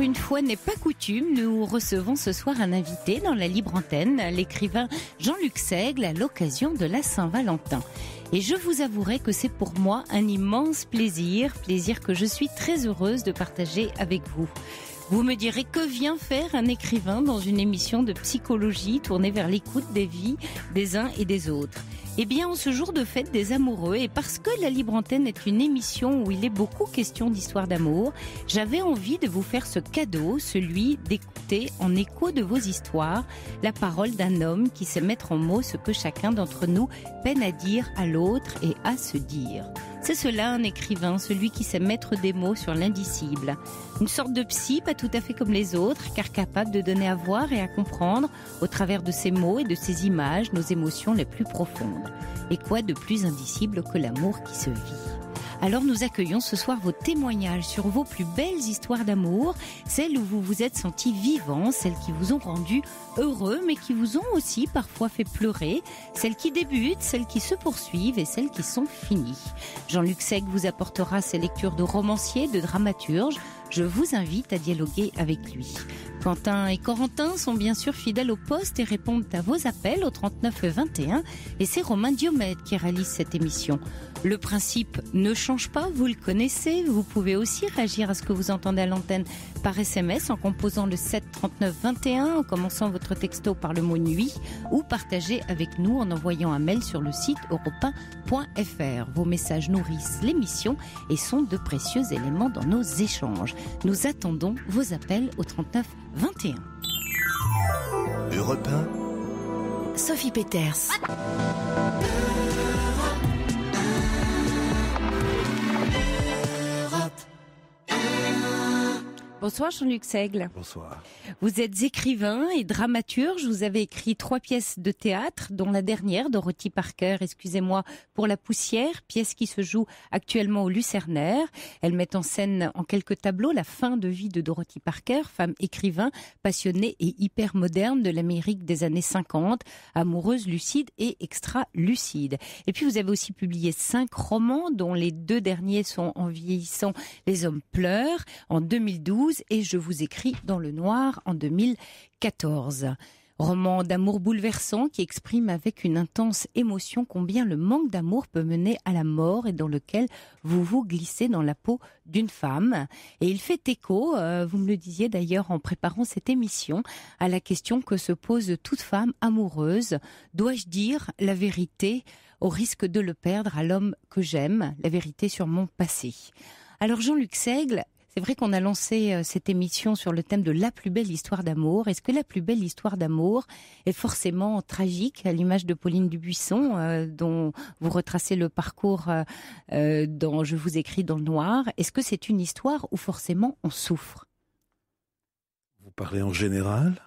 une fois n'est pas coutume, nous recevons ce soir un invité dans la libre antenne, l'écrivain Jean-Luc Seigle, à l'occasion de la Saint-Valentin. Et je vous avouerai que c'est pour moi un immense plaisir que je suis très heureuse de partager avec vous. Vous me direz, que vient faire un écrivain dans une émission de psychologie tournée vers l'écoute des vies des uns et des autres ? Eh bien, en ce jour de fête des amoureux, et parce que la Libre Antenne est une émission où il est beaucoup question d'histoire d'amour, j'avais envie de vous faire ce cadeau, celui d'écouter en écho de vos histoires la parole d'un homme qui sait mettre en mots ce que chacun d'entre nous peine à dire à l'autre et à se dire. C'est cela un écrivain, celui qui sait mettre des mots sur l'indicible. Une sorte de psy, pas tout à fait comme les autres, car capable de donner à voir et à comprendre, au travers de ses mots et de ses images, nos émotions les plus profondes. Et quoi de plus indicible que l'amour qui se vit ? Alors nous accueillons ce soir vos témoignages sur vos plus belles histoires d'amour, celles où vous vous êtes sentis vivants, celles qui vous ont rendu heureux, mais qui vous ont aussi parfois fait pleurer, celles qui débutent, celles qui se poursuivent et celles qui sont finies. Jean-Luc Seigle vous apportera ses lectures de romancier, de dramaturge. Je vous invite à dialoguer avec lui. Quentin et Corentin sont bien sûr fidèles au poste et répondent à vos appels au 39 21. Et c'est Romain Diomède qui réalise cette émission. Le principe ne change pas, vous le connaissez. Vous pouvez aussi réagir à ce que vous entendez à l'antenne par SMS en composant le 7 39 21, en commençant votre texto par le mot nuit, ou partagez avec nous en envoyant un mail sur le site europe1.fr. Vos messages nourrissent l'émission et sont de précieux éléments dans nos échanges. Nous attendons vos appels au 39 21. Europe 1. Sophie Peters. Bonsoir Jean-Luc Seigle. Bonsoir. Vous êtes écrivain et dramaturge. Vous avez écrit 3 pièces de théâtre, dont la dernière, Dorothy Parker, excusez-moi pour la poussière, pièce qui se joue actuellement au Lucernaire. Elle met en scène en quelques tableaux la fin de vie de Dorothy Parker, femme écrivain, passionnée et hyper moderne de l'Amérique des années 50, amoureuse lucide et extra-lucide. Et puis vous avez aussi publié 5 romans, dont les 2 derniers sont En vieillissant, les hommes pleurent, en 2012, et Je vous écris dans le noir en 2014. Roman d'amour bouleversant qui exprime avec une intense émotion combien le manque d'amour peut mener à la mort et dans lequel vous vous glissez dans la peau d'une femme. Et il fait écho, vous me le disiez d'ailleurs en préparant cette émission, à la question que se pose toute femme amoureuse. Dois-je dire la vérité au risque de le perdre à l'homme que j'aime, la vérité sur mon passé? Alors Jean-Luc Seigle, c'est vrai qu'on a lancé cette émission sur le thème de la plus belle histoire d'amour. Est-ce que la plus belle histoire d'amour est forcément tragique, à l'image de Pauline Dubuisson, dont vous retracez le parcours dans Je vous écris dans le noir? Est-ce que c'est une histoire où forcément on souffre? Vous parlez en général ?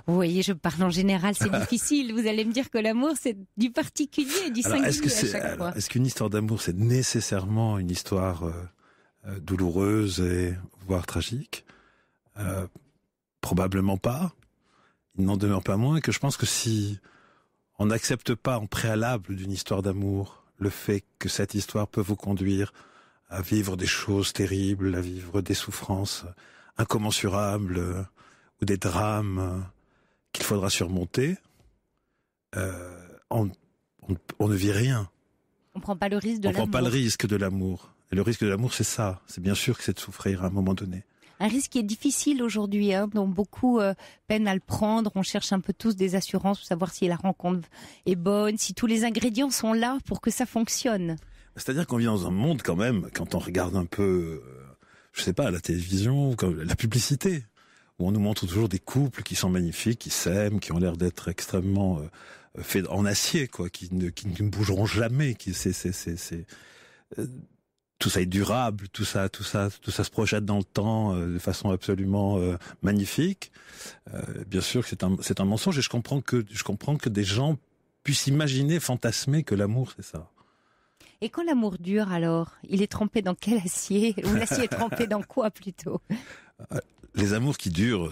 Vous voyez, je parle en général, c'est difficile. Vous allez me dire que l'amour, c'est du particulier et du singulier à chaque fois. Est-ce qu'une histoire d'amour, c'est nécessairement une histoire douloureuse et voire tragique? Probablement pas. Il n'en demeure pas moins que je pense que si on n'accepte pas en préalable d'une histoire d'amour le fait que cette histoire peut vous conduire à vivre des choses terribles, à vivre des souffrances incommensurables ou des drames qu'il faudra surmonter, on ne vit rien. On ne prend pas le risque de l'amour. On ne prend pas le risque de l'amour. Et le risque de l'amour, c'est ça. C'est bien sûr que c'est de souffrir à un moment donné. Un risque qui est difficile aujourd'hui, dont beaucoup peinent à le prendre. On cherche un peu tous des assurances pour savoir si la rencontre est bonne, si tous les ingrédients sont là pour que ça fonctionne. C'est-à-dire qu'on vit dans un monde quand même, quand on regarde un peu, je sais pas, la télévision, la publicité, où on nous montre toujours des couples qui sont magnifiques, qui s'aiment, qui ont l'air d'être extrêmement faits en acier, quoi, qui ne bougeront jamais, tout ça est durable, tout ça se projette dans le temps de façon absolument magnifique. Bien sûr que c'est un mensonge, et je comprends que des gens puissent imaginer, fantasmer que l'amour c'est ça. Et quand l'amour dure, alors, il est trempé dans quel acier? Ou l'acier est trempé dans quoi plutôt? Les amours qui durent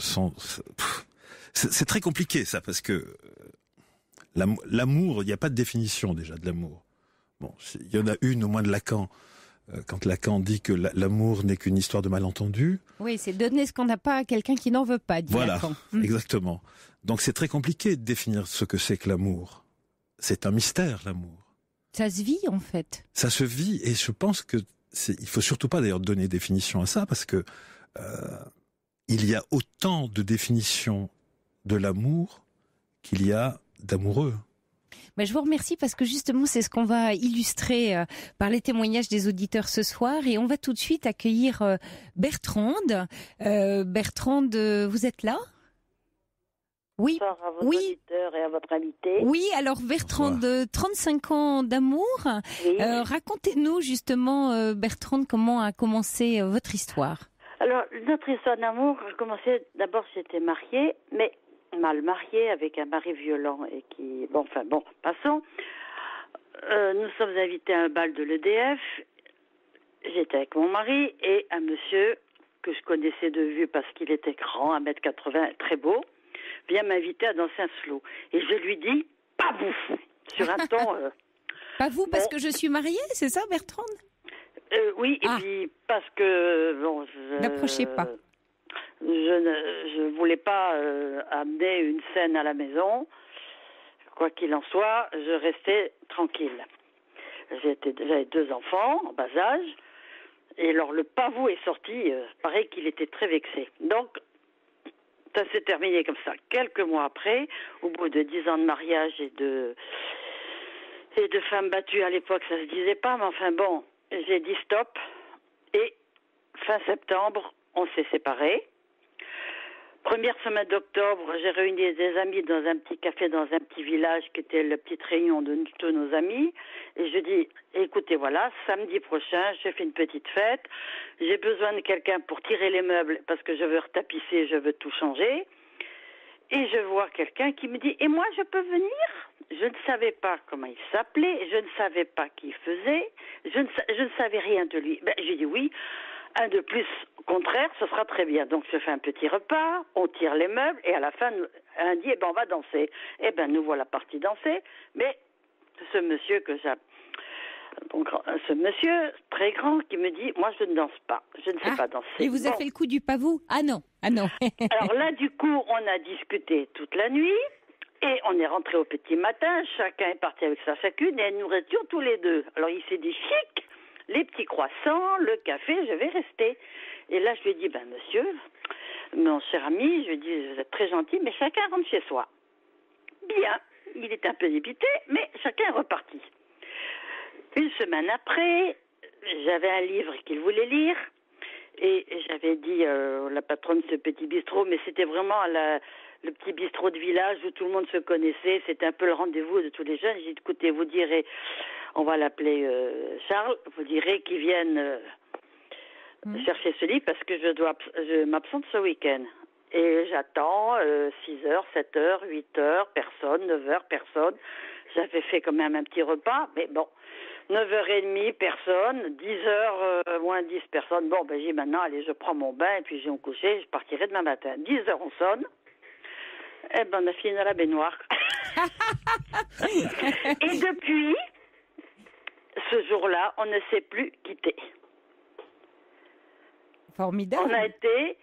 c'est très compliqué ça, parce que l'amour, il n'y a pas de définition déjà de l'amour. Bon, il y en a une au moins de Lacan. quand Lacan dit que l'amour n'est qu'une histoire de malentendus. Oui, c'est donner ce qu'on n'a pas à quelqu'un qui n'en veut pas, dit Voilà, Lacan. exactement. Donc c'est très compliqué de définir ce que c'est que l'amour. C'est un mystère, l'amour. Ça se vit, en fait. Ça se vit, et je pense que il faut surtout pas d'ailleurs donner définition à ça, parce que il y a autant de définitions de l'amour qu'il y a d'amoureux. Je vous remercie parce que justement c'est ce qu'on va illustrer par les témoignages des auditeurs ce soir, et on va tout de suite accueillir Bertrande. Bertrande, vous êtes là ? Oui. Bonsoir à votre oui. auditeur et à votre invité. Oui, alors Bertrande, 35 ans d'amour. Oui. Racontez-nous justement, Bertrande, comment a commencé votre histoire ? Alors, notre histoire d'amour a commencé, d'abord j'étais mariée, mais mal mariée avec un mari violent et qui... Bon, passons. Nous sommes invités à un bal de l'EDF. J'étais avec mon mari et un monsieur que je connaissais de vue parce qu'il était grand, 1m80, très beau, vient m'inviter à danser un slow. Et je lui dis, pas vous, sur un ton... Pas vous, parce que je suis mariée, c'est ça, Bertrande ? Oui, et puis parce que... Bon, n'approchez pas. Je voulais pas amener une scène à la maison. Quoi qu'il en soit, je restais tranquille. J'avais 2 enfants en bas âge. Et alors le pavot est sorti, pareil qu'il était très vexé. Donc, ça s'est terminé comme ça. Quelques mois après, au bout de 10 ans de mariage et de femmes battues à l'époque, ça se disait pas, mais enfin bon, j'ai dit stop. Et fin septembre, on s'est séparés. Première semaine d'octobre, j'ai réuni des amis dans un petit café, dans un petit village qui était la petite réunion de tous nos amis. Et je dis, écoutez, voilà, samedi prochain, je fais une petite fête. J'ai besoin de quelqu'un pour tirer les meubles parce que je veux retapisser, je veux tout changer. Et je vois quelqu'un qui me dit, et moi je peux venir ? Je ne savais pas comment il s'appelait, je ne savais pas qui il faisait, je ne savais rien de lui. J'ai dit oui. Un de plus, au contraire, ce sera très bien. Donc, je fais un petit repas, on tire les meubles, et à la fin, elle dit, on va danser. Nous voilà partis danser. Mais ce monsieur ce monsieur très grand qui me dit, moi, je ne danse pas. Je ne sais pas danser. Et vous avez fait le coup du pavot ? Ah non. Alors là, du coup, on a discuté toute la nuit. Et on est rentré au petit matin. Chacun est parti avec sa chacune, et nous restions tous les deux. Alors, il s'est dit, chic, les petits croissants, le café, je vais rester. Et là, je lui ai dit, monsieur, mon cher ami, je lui ai dit, vous êtes très gentil, mais chacun rentre chez soi. Bien, il est un peu dépité, mais chacun est reparti. Une semaine après, j'avais un livre qu'il voulait lire, et j'avais dit la patronne de ce petit bistrot, mais c'était vraiment le petit bistrot de village où tout le monde se connaissait, c'était un peu le rendez-vous de tous les jeunes. J'ai dit, écoutez, vous direz, on va l'appeler Charles, vous direz qu'il vienne chercher ce livre parce que je m'absente ce week-end. Et j'attends 6h, 7h, 8h, personne, 9h, personne. J'avais fait quand même un petit repas, mais bon, 9h30, personne, 10h, moins 10 personnes. Bon, j'ai dit maintenant, allez, je prends mon bain et puis je vais me coucher, je partirai demain matin. 10h, on sonne. On a fini dans la baignoire. Et depuis, ce jour-là, on ne s'est plus quitté. Formidable. On a été...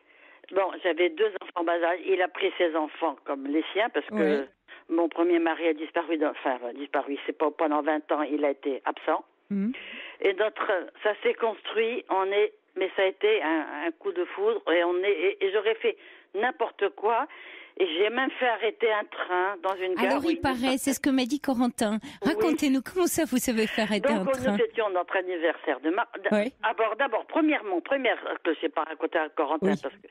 j'avais 2 enfants bas âge. Il a pris ses enfants comme les siens parce que mon premier mari a disparu. C'est pas pendant 20 ans, il a été absent. Et ça s'est construit. Mais ça a été un coup de foudre et j'aurais fait n'importe quoi. Et j'ai même fait arrêter un train dans une gare. Alors, il paraît, c'est ce que m'a dit Corentin. Racontez-nous, comment ça vous savez faire arrêter un train ? Donc, nous étions notre anniversaire de D'abord, première que je n'ai pas raconté à Corentin, parce que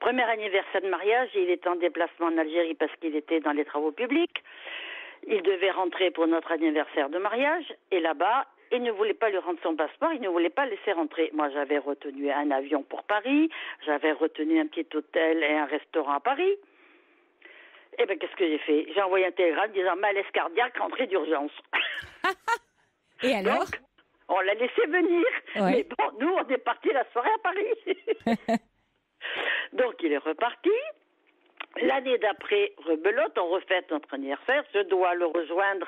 premier anniversaire de mariage, il était en déplacement en Algérie parce qu'il était dans les travaux publics. Il devait rentrer pour notre anniversaire de mariage, et là-bas, il ne voulait pas lui rendre son passeport, il ne voulait pas laisser rentrer. Moi, j'avais retenu un avion pour Paris, j'avais retenu un petit hôtel et un restaurant à Paris. Qu'est-ce que j'ai fait ? J'ai envoyé un télégramme disant malaise cardiaque, rentrée d'urgence. Et alors ? Donc, on l'a laissé venir. Mais bon, nous, on est partis la soirée à Paris. Donc, il est reparti. L'année d'après, rebelote, on refait notre anniversaire. Je dois le rejoindre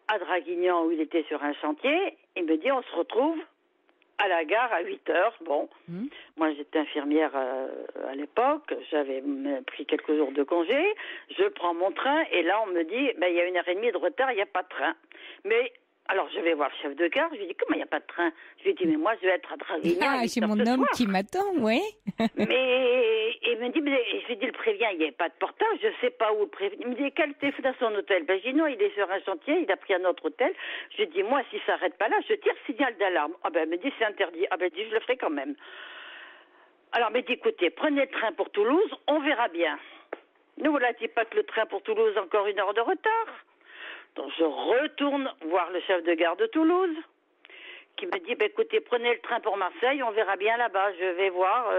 à Draguignan où il était sur un chantier. Il me dit, on se retrouve à la gare à 8h. Bon, moi j'étais infirmière à l'époque, j'avais pris quelques jours de congé, je prends mon train et là on me dit, il y a 1h30 de retard, il n'y a pas de train. Mais alors je vais voir le chef de gare, je lui dis, comment il n'y a pas de train? Je lui dis, mais moi je vais être à Draguignan. Ah, j'ai mon homme qui m'attend, oui. Mais il me dit, je lui dis, le prévient, il n'y avait pas de portage, je ne sais pas où le prévient. Il me dit, quel était dans son hôtel? Je dis, non, il est sur un chantier, il a pris un autre hôtel. Je lui dis, moi, s'il ne s'arrête pas là, je tire signal d'alarme. Elle me dit, c'est interdit. Elle dit, je le ferai quand même. Alors, elle me dit, écoutez, prenez le train pour Toulouse, on verra bien. Nous, voilà, dis pas que le train pour Toulouse a encore 1 heure de retard. Donc, je retourne voir le chef de gare de Toulouse, qui me dit, écoutez, prenez le train pour Marseille, on verra bien là-bas, je vais voir,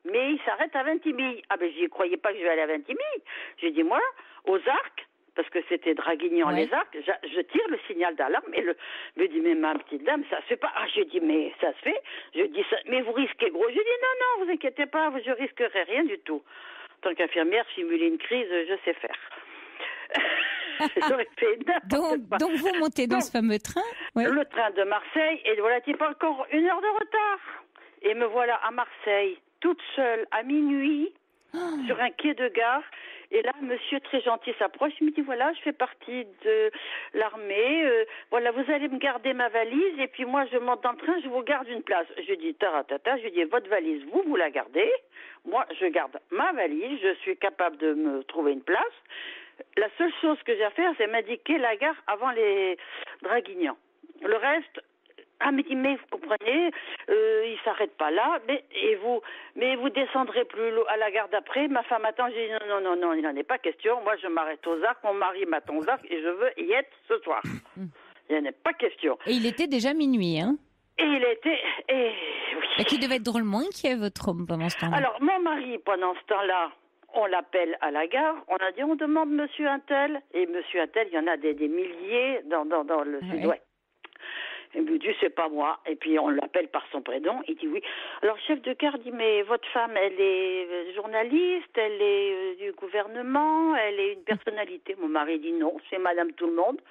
mais il s'arrête à Vintimille. J'y croyais pas que je vais aller à Vintimille. J'ai dit, moi, aux Arcs, parce que c'était Draguignan, les Arcs, je tire le signal d'alarme, et me dit, mais ma petite dame, ça se fait pas. Je dis, mais ça se fait. Je dis, mais vous risquez gros. Je dis, non, vous inquiétez pas, je risquerai rien du tout. En tant qu'infirmière, simuler une crise, je sais faire. donc vous montez dans ce fameux train, le train de Marseille, et voilà, il pas encore 1 heure de retard. Et me voilà à Marseille, toute seule, à minuit, sur un quai de gare. Et là, monsieur très gentil s'approche, il me dit, voilà, je fais partie de l'armée, voilà, vous allez me garder ma valise, et puis moi, je monte dans le train, je vous garde une place. Je dis, taratata, je dis, votre valise, vous la gardez, moi, je garde ma valise, je suis capable de me trouver une place. La seule chose que j'ai à faire, c'est m'indiquer la gare avant les Draguignans. Le reste, me dit, mais vous comprenez, il s'arrête pas là, mais vous descendrez plus à la gare d'après. Ma femme attend, j'ai dit, non, il n'en est pas question. Moi, je m'arrête aux Arcs, mon mari m'attend aux Arcs, et je veux y être ce soir. Il n'en est pas question. Et il était déjà minuit, hein? Oui. Et qui devait être drôlement inquiet, votre homme, pendant ce temps-là. Alors, mon mari, pendant ce temps-là, on l'appelle à la gare, on a dit, on demande monsieur Untel, et monsieur Untel, il y en a des milliers dans le sud-ouest. Il me dit, c'est pas moi, et puis on l'appelle par son prénom, il dit oui. Alors, chef de gare dit, mais votre femme, elle est journaliste, elle est du gouvernement, elle est une personnalité. Mon mari dit non, c'est madame tout le monde.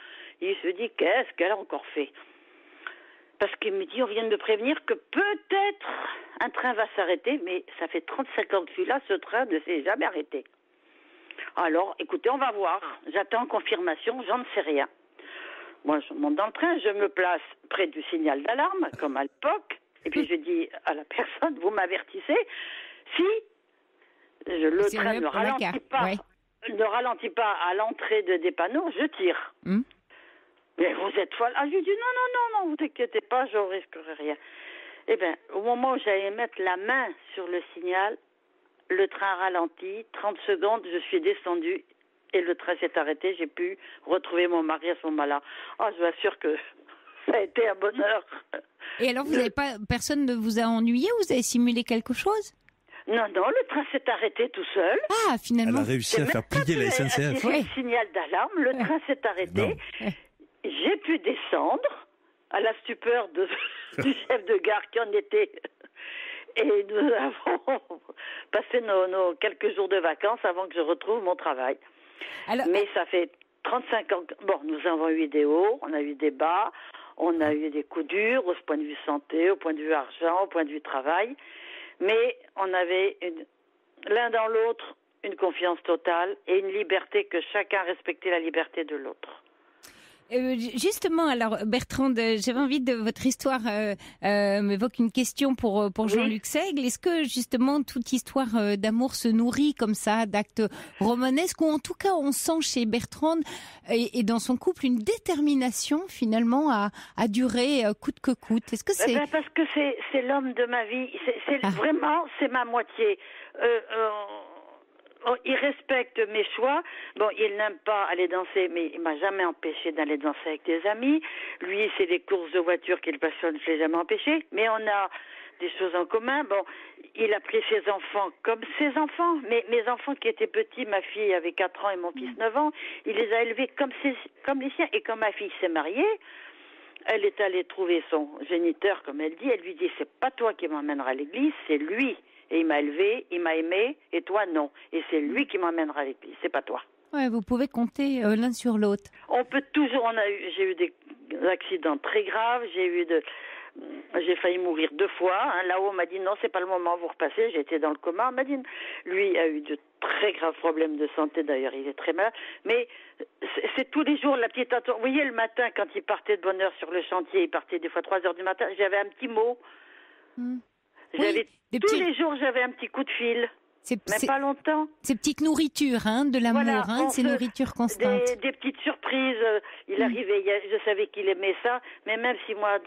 Il se dit, qu'est-ce qu'elle a encore fait? Parce qu'il me dit, on vient de me prévenir que peut-être un train va s'arrêter, mais ça fait 35 ans que je suis là, ce train ne s'est jamais arrêté. Alors, écoutez, on va voir. J'attends confirmation, j'en ne sais rien. Moi, je monte dans le train, je me place près du signal d'alarme, comme à l'époque, et puis je dis à la personne, vous m'avertissez, si le train ne ralentit pas à l'entrée des panneaux, je tire. Mais vous êtes folle. Je lui dis, non, vous inquiétez pas, je ne risquerai rien. Eh bien, au moment où j'allais mettre la main sur le signal, le train ralentit, 30 secondes, je suis descendue et le train s'est arrêté. J'ai pu retrouver mon mari à ce moment-là. Je vous assure que ça a été un bonheur. Et alors, personne ne vous a ennuyé? Vous avez simulé quelque chose? Non, le train s'est arrêté tout seul. Ah, finalement. Elle a réussi à faire plier la SNCF. Le signal d'alarme, le train s'est arrêté. J'ai pu descendre à la stupeur du chef de gare qui en était. Et nous avons passé nos quelques jours de vacances avant que je retrouve mon travail. Mais ça fait 35 ans. Bon, nous avons eu des hauts, on a eu des bas, on a eu des coups durs au point de vue santé, au point de vue argent, au point de vue travail. Mais on avait l'un dans l'autre une confiance totale et une liberté que chacun respectait la liberté de l'autre. Justement, alors Bertrande, j'avais envie de votre histoire m'évoque une question pour Jean-Luc Seigle. Est-ce que justement toute histoire d'amour se nourrit comme ça d'actes romanesques, ou en tout cas on sent chez Bertrande et dans son couple une détermination finalement à durer coûte que coûte? Est-ce que c'est parce que c'est l'homme de ma vie, vraiment c'est ma moitié. Il respecte mes choix. Bon, il n'aime pas aller danser, mais il m'a jamais empêché d'aller danser avec des amis. Lui, c'est les courses de voiture qu'il passionne, je l'ai jamais empêché. Mais on a des choses en commun. Bon, il a pris ses enfants comme ses enfants. Mais mes enfants qui étaient petits, ma fille avait 4 ans et mon fils 9 ans, il les a élevés comme les siens. Et quand ma fille s'est mariée, elle est allée trouver son géniteur, comme elle dit. Elle lui dit, c'est pas toi qui m'emmènera à l'église, c'est lui. Et il m'a élevé, il m'a aimé, et toi non. Et c'est lui qui m'emmènera à l'église, c'est pas toi. Ouais, vous pouvez compter l'un sur l'autre. On peut toujours. J'ai eu des accidents très graves. J'ai eu J'ai failli mourir 2 fois. Hein. Là-haut, on m'a dit non, c'est pas le moment, vous repassez. J'étais dans le coma. On m'a dit, lui a eu de très graves problèmes de santé. D'ailleurs, il est très malade. Mais c'est tous les jours la petite attention. Vous voyez, le matin, quand il partait de bonne heure sur le chantier, il partait des fois 3 heures du matin. J'avais un petit mot. J'avais les jours, j'avais un petit coup de fil. Même pas longtemps. Ces petites nourritures, de l'amour, voilà, ces nourritures constantes. Des petites surprises. Il arrivait, je savais qu'il aimait ça, mais même si moi,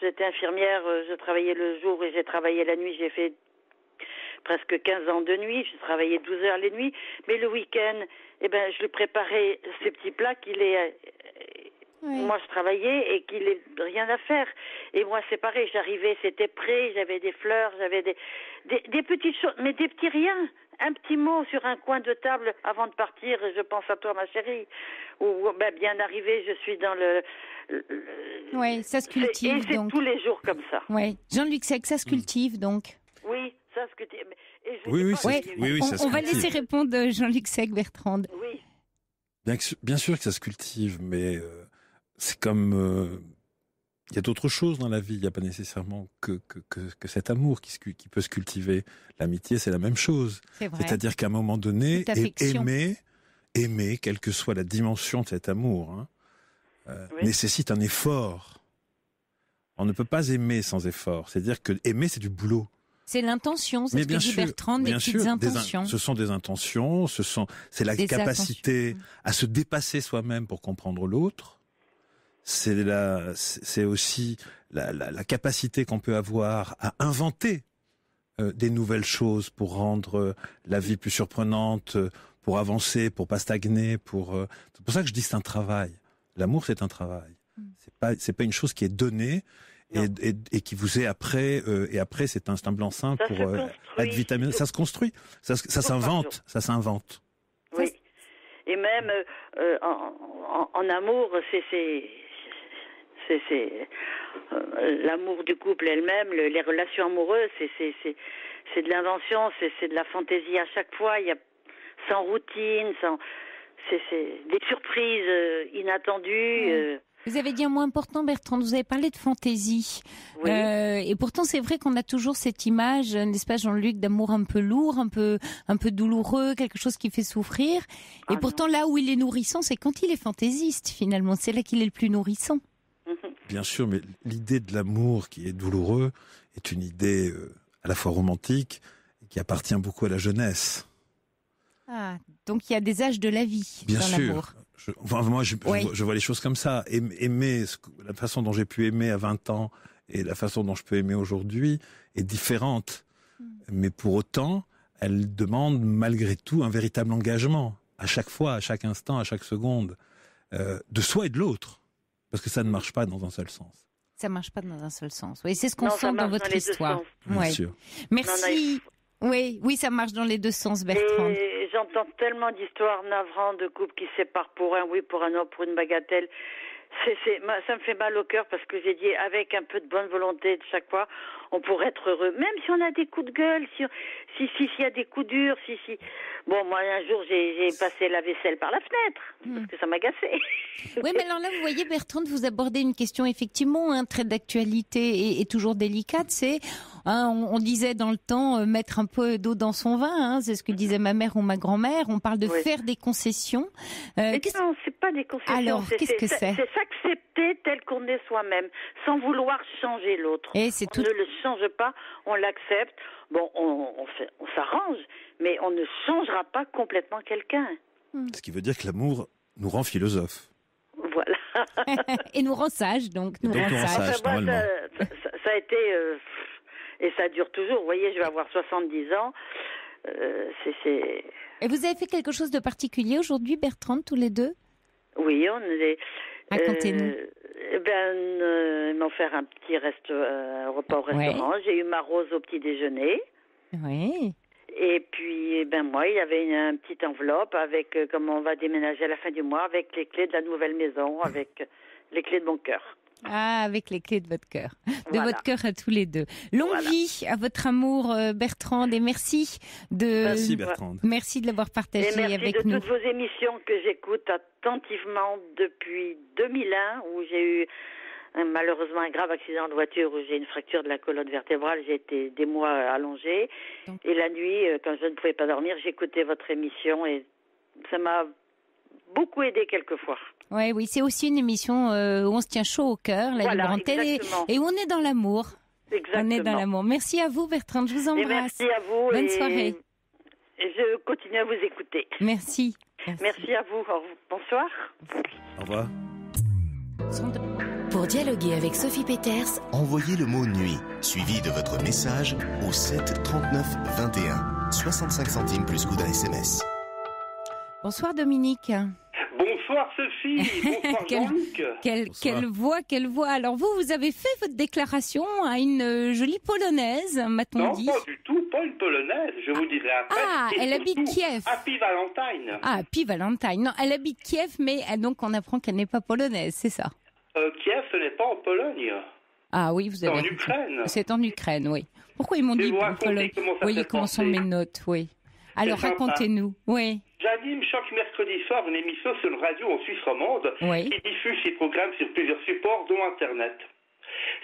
j'étais infirmière, je travaillais le jour et j'ai travaillé la nuit, j'ai fait presque 15 ans de nuit, je travaillais 12 heures les nuits, mais le week-end, je lui préparais ces petits plats qu'il est... Moi, je travaillais et qu'il n'ait rien à faire. Et moi, c'est pareil, j'arrivais, c'était prêt, j'avais des fleurs, j'avais des petites choses, mais des petits riens. Un petit mot sur un coin de table avant de partir, je pense à toi, ma chérie. Ou bien arrivé, je suis dans le... Oui, ça se cultive, et c'est donc. tous les jours comme ça. Oui, Jean-Luc Sec, ça se cultive, donc. Oui, ça se cultive. Oui, ça se cultive. On va laisser répondre Jean-Luc Sec, Bertrande. Oui. Bien sûr que ça se cultive, mais... c'est comme... il y a d'autres choses dans la vie. Il n'y a pas nécessairement que cet amour qui peut se cultiver. L'amitié, c'est la même chose. C'est vrai. C'est-à-dire qu'à un moment donné, aimer, quelle que soit la dimension de cet amour, nécessite un effort. On ne peut pas aimer sans effort. C'est-à-dire que aimer, c'est du boulot. C'est l'intention, c'est ce que dit Bertrande, des petites intentions. Ce sont des intentions, c'est la capacité à se dépasser soi-même pour comprendre l'autre. C'est aussi la capacité qu'on peut avoir à inventer des nouvelles choses pour rendre la vie plus surprenante, pour avancer, pour pas stagner. C'est pour ça que je dis c'est un travail. L'amour, c'est un travail. C'est pas une chose qui est donnée et qui vous est après. Et après, c'est un blanc-seing pour être vitaminé. Ça se construit. Ça s'invente. Ça s'invente. Oui. Et même en amour, c'est l'amour du couple elle-même, les relations amoureuses, c'est de l'invention, c'est de la fantaisie à chaque fois. Il y a sans routine, c'est des surprises inattendues. Vous avez dit un mot important, Bertrande, vous avez parlé de fantaisie. Oui. Et pourtant, c'est vrai qu'on a toujours cette image, n'est-ce pas, Jean-Luc, d'amour un peu lourd, un peu douloureux, quelque chose qui fait souffrir. Et pourtant, là où il est nourrissant, c'est quand il est fantaisiste, finalement. C'est là qu'il est le plus nourrissant. Bien sûr, mais l'idée de l'amour qui est douloureux est une idée à la fois romantique et qui appartient beaucoup à la jeunesse. Ah, donc il y a des âges de la vie Bien dans sûr. l'amour. Moi, je vois les choses comme ça. Aimer, la façon dont j'ai pu aimer à 20 ans et la façon dont je peux aimer aujourd'hui est différente. Mais pour autant, elle demande malgré tout un véritable engagement, à chaque fois, à chaque instant, à chaque seconde, de soi et de l'autre. Parce que ça ne marche pas dans un seul sens. Ça ne marche pas dans un seul sens. Oui, c'est ce qu'on sent dans votre histoire. Bien sûr. Merci. Oui, ça marche dans les deux sens, Bertrande. Et j'entends tellement d'histoires navrantes de couples qui se séparent pour un oui, pour un non, pour une bagatelle. Ça me fait mal au cœur parce que j'ai dit, avec un peu de bonne volonté de chaque fois, on pourrait être heureux. Même si on a des coups de gueule, s'il y a des coups durs, Bon, moi, un jour, j'ai passé la vaisselle par la fenêtre, parce que ça m'agaçait. Oui, mais alors là, vous voyez, Bertrande, vous abordez une question effectivement très d'actualité et toujours délicate. C'est, on disait dans le temps, mettre un peu d'eau dans son vin. C'est ce que disait ma mère ou ma grand-mère. On parle de faire des concessions. Mais non, c'est pas des concessions. Alors, qu'est-ce que c'est ? C'est s'accepter tel qu'on est soi-même, sans vouloir changer l'autre. On ne le change pas, on l'accepte. Bon, on s'arrange, mais on ne changera pas complètement quelqu'un. Ce qui veut dire que l'amour nous rend philosophes. Voilà. Et nous rend sages, donc. Nous rend sages, normalement. Ça a été... et ça dure toujours. Vous voyez, je vais avoir 70 ans. Et vous avez fait quelque chose de particulier aujourd'hui, Bertrande, tous les deux ? Oui, on est... Racontez-nous. Ils m'ont offert un petit repas au restaurant. J'ai eu ma rose au petit déjeuner. Oui. Et puis, moi, il y avait une petite enveloppe avec, comme on va déménager à la fin du mois, avec les clés de la nouvelle maison, avec les clés de mon cœur. Ah, avec les clés de votre cœur. De votre cœur à tous les deux. Longue vie à votre amour, Bertrande, et merci Bertrande. Merci de l'avoir partagé avec nous. Merci de toutes vos émissions que j'écoute attentivement depuis 2001, où j'ai eu malheureusement un grave accident de voiture où j'ai une fracture de la colonne vertébrale. J'ai été des mois allongée. Et la nuit, quand je ne pouvais pas dormir, j'écoutais votre émission et ça m'a beaucoup aidé quelquefois. Ouais, oui, c'est aussi une émission où on se tient chaud au cœur, la Libre Antenne, et où on est dans l'amour. Exactement. On est dans l'amour. Merci à vous, Bertrande, je vous embrasse. Et merci à vous. Bonne soirée. Et je continue à vous écouter. Merci. Merci à vous. Bonsoir. Au revoir. Pour dialoguer avec Sophie Peters, envoyez le mot nuit, suivi de votre message au 7 39 21. 65 centimes plus coût d'un SMS. Bonsoir Dominique. Bonsoir Sophie, bonsoir Jean-Luc. Quelle voix. Alors vous avez fait votre déclaration à une jolie Polonaise, m'a-t-on dit. Non, pas du tout, pas une Polonaise, je vous dirai après. Ah, elle habite Kiev. Happy Valentine. Ah, Happy Valentine. Non, elle habite Kiev, mais donc on apprend qu'elle n'est pas polonaise, c'est ça. Kiev, ce n'est pas en Pologne. Ah oui, vous avez. C'est en Ukraine. C'est en Ukraine, oui. Pourquoi ils m'ont dit Pologne? Vous voyez comment sont mes notes, oui. Alors racontez-nous, oui. J'anime chaque mercredi soir une émission sur une radio en Suisse romande qui diffuse ses programmes sur plusieurs supports, dont Internet.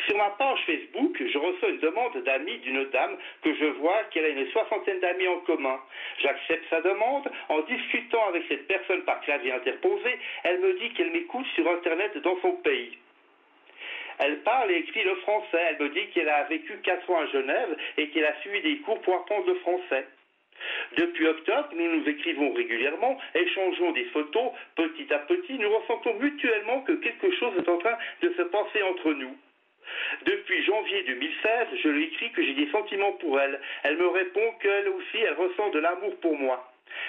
Sur ma page Facebook, je reçois une demande d'amis d'une dame que je vois qu'elle a une 60aine d'amis en commun. J'accepte sa demande. En discutant avec cette personne par clavier interposé, elle me dit qu'elle m'écoute sur Internet dans son pays. Elle parle et écrit le français. Elle me dit qu'elle a vécu 4 ans à Genève et qu'elle a suivi des cours pour apprendre le français. Depuis octobre, nous nous écrivons régulièrement, échangeons des photos. Petit à petit, nous ressentons mutuellement que quelque chose est en train de se passer entre nous. Depuis janvier 2016, je lui écris que j'ai des sentiments pour elle. Elle me répond qu'elle aussi, elle ressent de l'amour pour moi.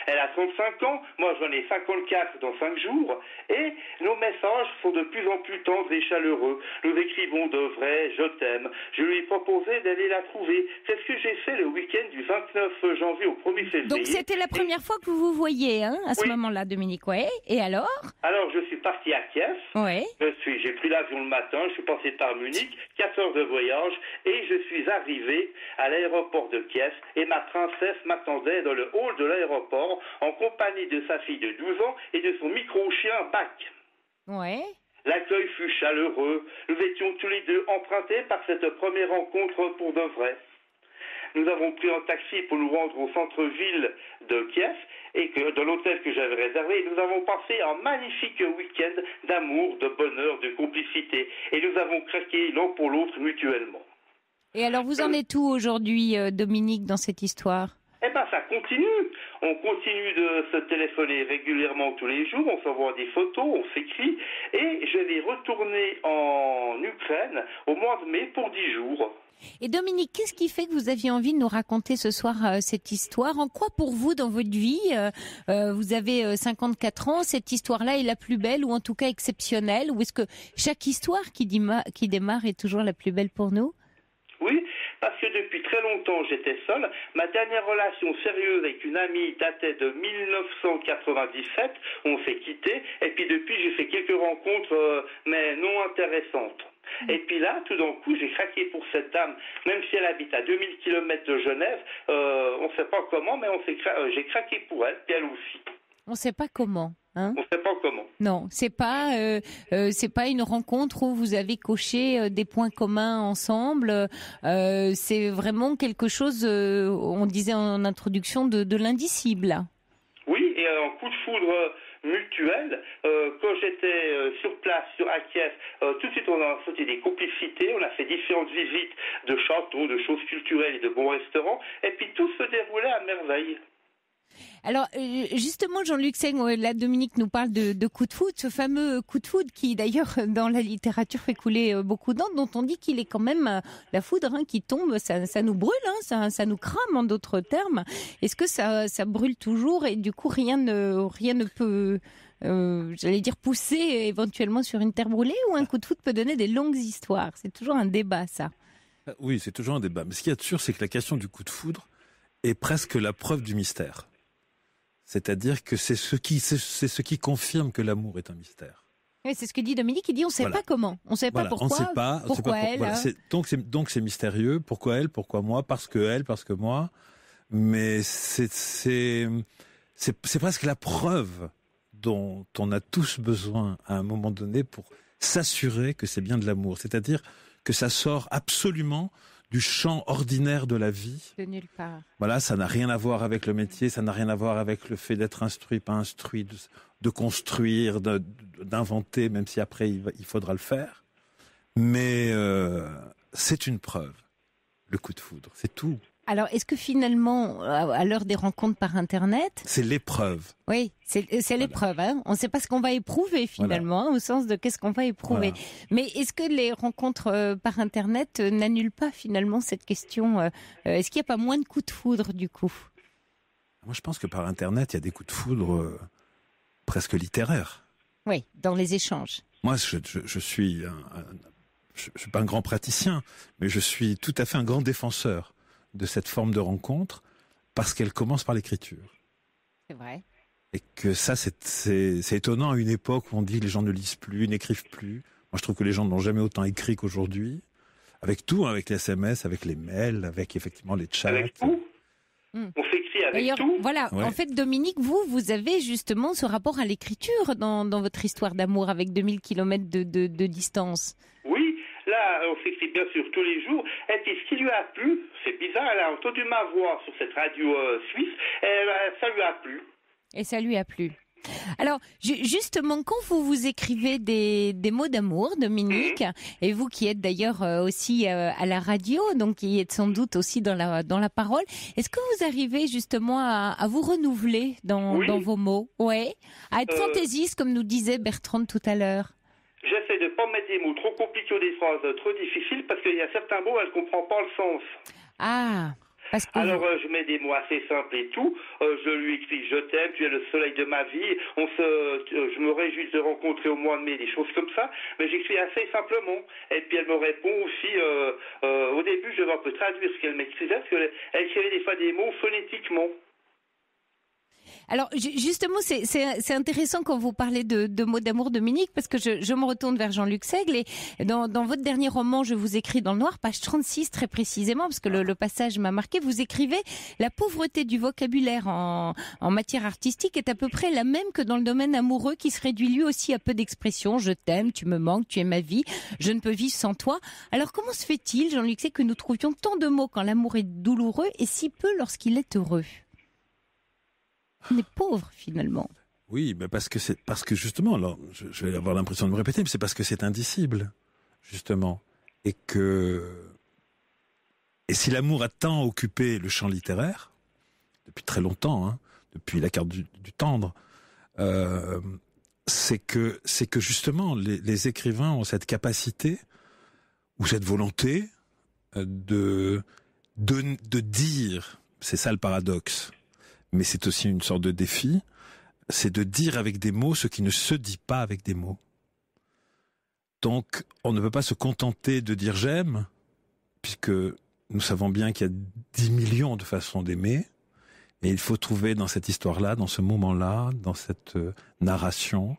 Elle a 35 ans, moi j'en ai 54 dans 5 jours, et nos messages sont de plus en plus tendres et chaleureux. Nous écrivons de vrai « je t'aime ». Je lui ai proposé d'aller la trouver. C'est ce que j'ai fait le week-end du 29 janvier au 1er février. Donc c'était la première fois que vous vous voyez, à ce moment-là, Dominique, ouais. Et alors? Alors je suis parti à Kiev. Ouais. J'ai pris l'avion le matin, je suis passé par Munich, 4 heures de voyage, et je suis arrivé à l'aéroport de Kiev, et ma princesse m'attendait dans le hall de l'aéroport, en compagnie de sa fille de 12 ans et de son micro-chien Bac. Ouais. L'accueil fut chaleureux. Nous étions tous les deux empruntés par cette première rencontre pour de vrai. Nous avons pris un taxi pour nous rendre au centre-ville de Kiev et dans l'hôtel que j'avais réservé. Nous avons passé un magnifique week-end d'amour, de bonheur, de complicité. Et nous avons craqué l'un pour l'autre mutuellement. Et alors vous en êtes où aujourd'hui, Dominique, dans cette histoire? Eh bien, ça continue. On continue de se téléphoner régulièrement tous les jours, on s'envoie des photos, on s'écrit, et je vais retourner en Ukraine au mois de mai pour 10 jours. Et Dominique, qu'est-ce qui fait que vous aviez envie de nous raconter ce soir cette histoire? En quoi pour vous, dans votre vie, vous avez 54 ans, cette histoire-là est la plus belle, ou en tout cas exceptionnelle? Ou est-ce que chaque histoire qui démarre est toujours la plus belle pour nous? Oui, parce que depuis très longtemps, j'étais seul. Ma dernière relation sérieuse avec une amie datait de 1997. On s'est quittés. Et puis depuis, j'ai fait quelques rencontres, mais non intéressantes. Et puis là, tout d'un coup, j'ai craqué pour cette dame. Même si elle habite à 2000 km de Genève, on ne sait pas comment, mais j'ai craqué pour elle, puis elle aussi. On ne sait pas comment. Hein? On ne sait pas comment. Non, c'est pas une rencontre où vous avez coché des points communs ensemble. C'est vraiment quelque chose, on disait en introduction, de l'indicible. Oui, et un coup de foudre mutuel. Quand j'étais sur place, à Kiev, tout de suite on a sauté des complicités. On a fait différentes visites de châteaux, de choses culturelles et de bons restaurants. Et puis tout se déroulait à merveille. Alors justement, Jean-Luc Seng, là Dominique nous parle de coup de foudre, ce fameux coup de foudre qui d'ailleurs dans la littérature fait couler beaucoup d'encre, dont on dit qu'il est quand même la foudre qui tombe, ça nous brûle, ça nous crame en d'autres termes. Est-ce que ça brûle toujours et du coup rien ne peut, j'allais dire, pousser éventuellement sur une terre brûlée, ou un coup de foudre peut donner des longues histoires? C'est toujours un débat, ça. Oui, c'est toujours un débat. Mais ce qu'il y a de sûr, c'est que la question du coup de foudre est presque la preuve du mystère. C'est-à-dire que c'est ce qui confirme que l'amour est un mystère. Oui, c'est ce que dit Dominique, il dit on ne sait pas comment, on ne sait pas pourquoi, on sait pas, pourquoi elle. Voilà, donc c'est mystérieux, pourquoi elle, pourquoi moi, parce que moi, mais c'est presque la preuve dont on a tous besoin à un moment donné pour s'assurer que c'est bien de l'amour. C'est-à-dire que ça sort absolument du champ ordinaire de la vie. De nulle part. Voilà, ça n'a rien à voir avec le métier, ça n'a rien à voir avec le fait d'être instruit, pas instruit, de construire, d'inventer, même si après il faudra le faire. Mais c'est une preuve, le coup de foudre, c'est tout. Alors, est-ce que finalement, à l'heure des rencontres par Internet... C'est l'épreuve. Oui, c'est l'épreuve. Hein. On ne sait pas ce qu'on va éprouver finalement, au sens de qu'est-ce qu'on va éprouver. Voilà. Mais est-ce que les rencontres par Internet n'annulent pas finalement cette question est-ce qu'il n'y a pas moins de coups de foudre du coup? Moi, je pense que par Internet, il y a des coups de foudre presque littéraires. Oui, dans les échanges. Moi, je suis pas un grand praticien, mais je suis tout à fait un grand défenseur de cette forme de rencontre, parce qu'elle commence par l'écriture. C'est vrai. Et que ça, c'est étonnant à une époque où on dit que les gens ne lisent plus, n'écrivent plus. Moi, je trouve que les gens n'ont jamais autant écrit qu'aujourd'hui. Avec tout, avec les SMS, avec les mails, avec effectivement les chats. Avec tout. On s'écrit avec tout. Voilà, ouais. En fait, Dominique, vous avez justement ce rapport à l'écriture dans votre histoire d'amour avec 2000 km de distance. Oui. Là, on s'écrit bien sûr tous les jours. Et puis, ce qui lui a plu, c'est bizarre, elle a entendu ma voix sur cette radio suisse, et ça lui a plu. Et ça lui a plu. Alors, justement, quand vous écrivez des mots d'amour, Dominique, et vous qui êtes d'ailleurs aussi à la radio, donc qui êtes sans doute aussi dans la parole, est-ce que vous arrivez justement à vous renouveler dans vos mots? Ouais, à être fantaisiste, comme nous disait Bertrand tout à l'heure. J'essaie de ne pas mettre des mots trop compliqués ou des phrases trop difficiles parce qu'il y a certains mots, elle ne comprend pas le sens. Ah, parce que... Alors, je mets des mots assez simples et tout. Je lui écris « Je t'aime, tu es le soleil de ma vie ». Je me réjouis de te rencontrer au mois de mai, des choses comme ça. Mais j'écris assez simplement. Et puis, elle me répond aussi... au début, je vais un peu traduire ce qu'elle m'écrivait parce qu'elle écrivait des fois des mots phonétiquement. Alors justement, c'est intéressant quand vous parlez de mots d'amour, Dominique, parce que je me retourne vers Jean-Luc Seigle et dans votre dernier roman, Je vous écris dans le noir, page 36 très précisément, parce que le passage m'a marqué, vous écrivez « La pauvreté du vocabulaire en matière artistique est à peu près la même que dans le domaine amoureux qui se réduit lui aussi à peu d'expressions. Je t'aime, tu me manques, tu es ma vie, je ne peux vivre sans toi. » Alors comment se fait-il, Jean-Luc Seigle, que nous trouvions tant de mots quand l'amour est douloureux et si peu lorsqu'il est heureux? On est pauvre finalement. Oui, mais parce que justement, alors je vais avoir l'impression de me répéter, mais c'est parce que c'est indicible, justement, et si l'amour a tant occupé le champ littéraire depuis très longtemps, hein, depuis la carte du tendre, c'est que justement les écrivains ont cette capacité ou cette volonté de dire, c'est ça le paradoxe. Mais c'est aussi une sorte de défi, c'est de dire avec des mots ce qui ne se dit pas avec des mots. Donc, on ne peut pas se contenter de dire j'aime, puisque nous savons bien qu'il y a 10 millions de façons d'aimer, et il faut trouver dans cette histoire-là, dans ce moment-là, dans cette narration,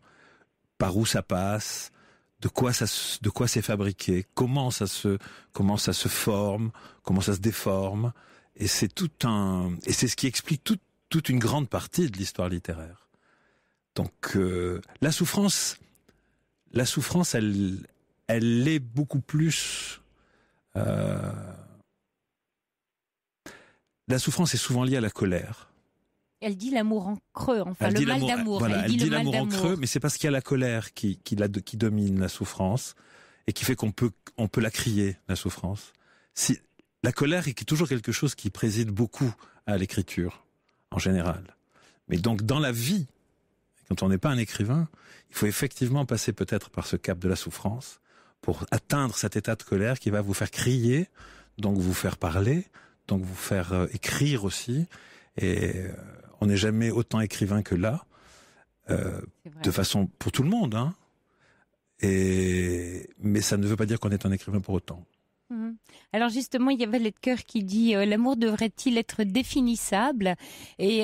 par où ça passe, de quoi c'est fabriqué, comment ça se forme, comment ça se déforme, et c'est c'est ce qui explique toute une grande partie de l'histoire littéraire. Donc la souffrance, elle est beaucoup plus. La souffrance est souvent liée à la colère. Elle dit l'amour en creux, enfin le mal d'amour. Voilà, elle dit l'amour en creux, mais c'est parce qu'il y a la colère qui domine la souffrance et qui fait qu'on peut la crier, la souffrance. La colère est toujours quelque chose qui préside beaucoup à l'écriture. En général. Mais donc, dans la vie, quand on n'est pas un écrivain, il faut effectivement passer peut-être par ce cap de la souffrance pour atteindre cet état de colère qui va vous faire crier, donc vous faire parler, donc vous faire écrire aussi. Et on n'est jamais autant écrivain que là, de façon pour tout le monde. Hein. Mais ça ne veut pas dire qu'on est un écrivain pour autant. Alors justement, il y a Valette Cœur qui dit l'amour devrait-il être définissable et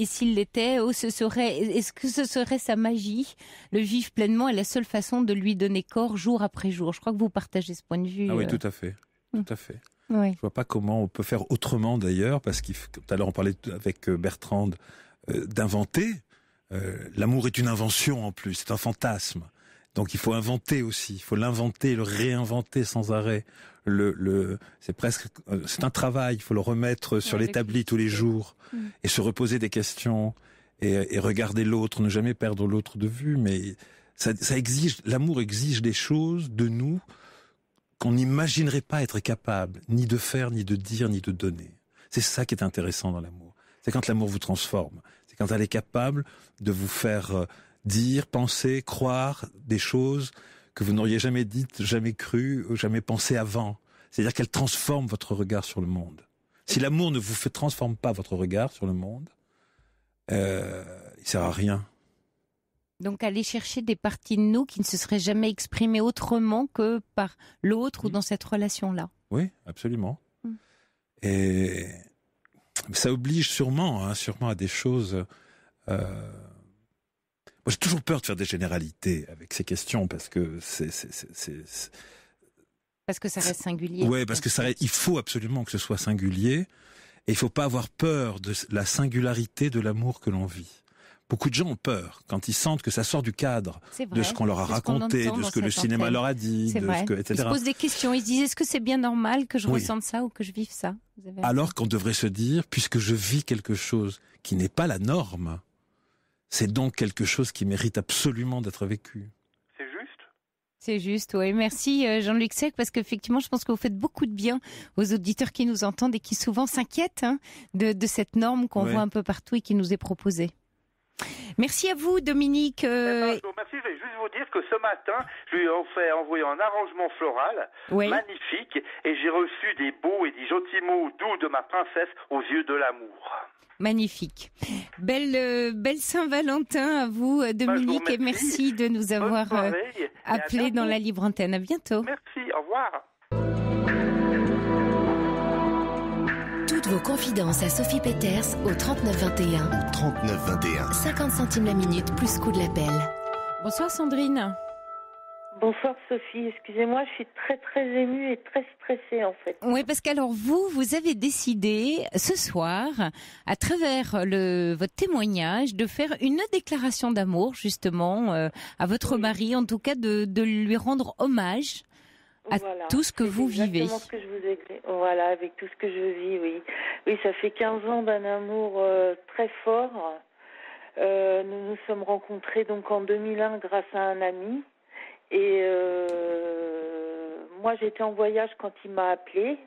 s'il l'était, est-ce que ce serait sa magie? Le vivre pleinement est la seule façon de lui donner corps jour après jour. Je crois que vous partagez ce point de vue. Ah oui, tout à fait. Tout à fait. Oui. Je vois pas comment on peut faire autrement d'ailleurs, parce que tout à l'heure on parlait avec Bertrand d'inventer. L'amour est une invention en plus, c'est un fantasme. Donc il faut inventer aussi, il faut l'inventer, le réinventer sans arrêt. C'est un travail, il faut le remettre sur l'établi tous les jours et se reposer des questions et regarder l'autre, ne jamais perdre l'autre de vue. Mais ça exige, l'amour exige des choses de nous qu'on n'imaginerait pas être capable, ni de faire, ni de dire, ni de donner. C'est ça qui est intéressant dans l'amour. C'est quand l'amour vous transforme. C'est quand elle est capable de vous faire dire, penser, croire des choses que vous n'auriez jamais dites, jamais crues, jamais pensées avant. C'est-à-dire qu'elle transforme votre regard sur le monde. Si l'amour ne vous transforme pas votre regard sur le monde, il sert à rien. Donc aller chercher des parties de nous qui ne se seraient jamais exprimées autrement que par l'autre ou dans cette relation-là. Oui, absolument. Et ça oblige sûrement à des choses... Moi, j'ai toujours peur de faire des généralités avec ces questions parce que Parce que ça reste singulier. Oui, parce que il faut absolument que ce soit singulier et il faut pas avoir peur de la singularité de l'amour que l'on vit. Beaucoup de gens ont peur quand ils sentent que ça sort du cadre de ce qu'on leur a raconté, de ce que le cinéma leur a dit, etc. Ils se posent des questions, ils se disent est-ce que c'est bien normal que je ressente ça ou que je vive ça? Alors qu'on devrait se dire, puisque je vis quelque chose qui n'est pas la norme, c'est donc quelque chose qui mérite absolument d'être vécu. C'est juste. C'est juste, oui. Merci Jean-Luc Sec, parce qu'effectivement, je pense que vous faites beaucoup de bien aux auditeurs qui nous entendent et qui souvent s'inquiètent de cette norme qu'on voit un peu partout et qui nous est proposée. Merci à vous, Dominique. Merci. Je vais juste vous dire que ce matin, je lui ai envoyé un arrangement floral magnifique et j'ai reçu des beaux et des gentils mots doux de ma princesse aux yeux de l'amour. Magnifique. Belle Saint-Valentin à vous, Dominique, et merci de nous avoir appelés dans la Libre Antenne. À bientôt. Merci, au revoir. Toutes vos confidences à Sophie Peters au 3921. Au 3921. 50 centimes la minute plus coût de l'appel. Bonsoir Sandrine. Bonsoir Sophie, excusez-moi, je suis très très émue et très stressée en fait. Oui, parce qu'alors vous avez décidé ce soir, à travers votre témoignage, de faire une déclaration d'amour justement à votre mari, en tout cas de lui rendre hommage à tout ce que vous vivez. Ce que je vous ai... Voilà, avec tout ce que je vis, oui. Oui, ça fait 15 ans d'un amour très fort. Nous nous sommes rencontrés donc en 2001 grâce à un ami. Et moi, j'étais en voyage quand il m'a appelée.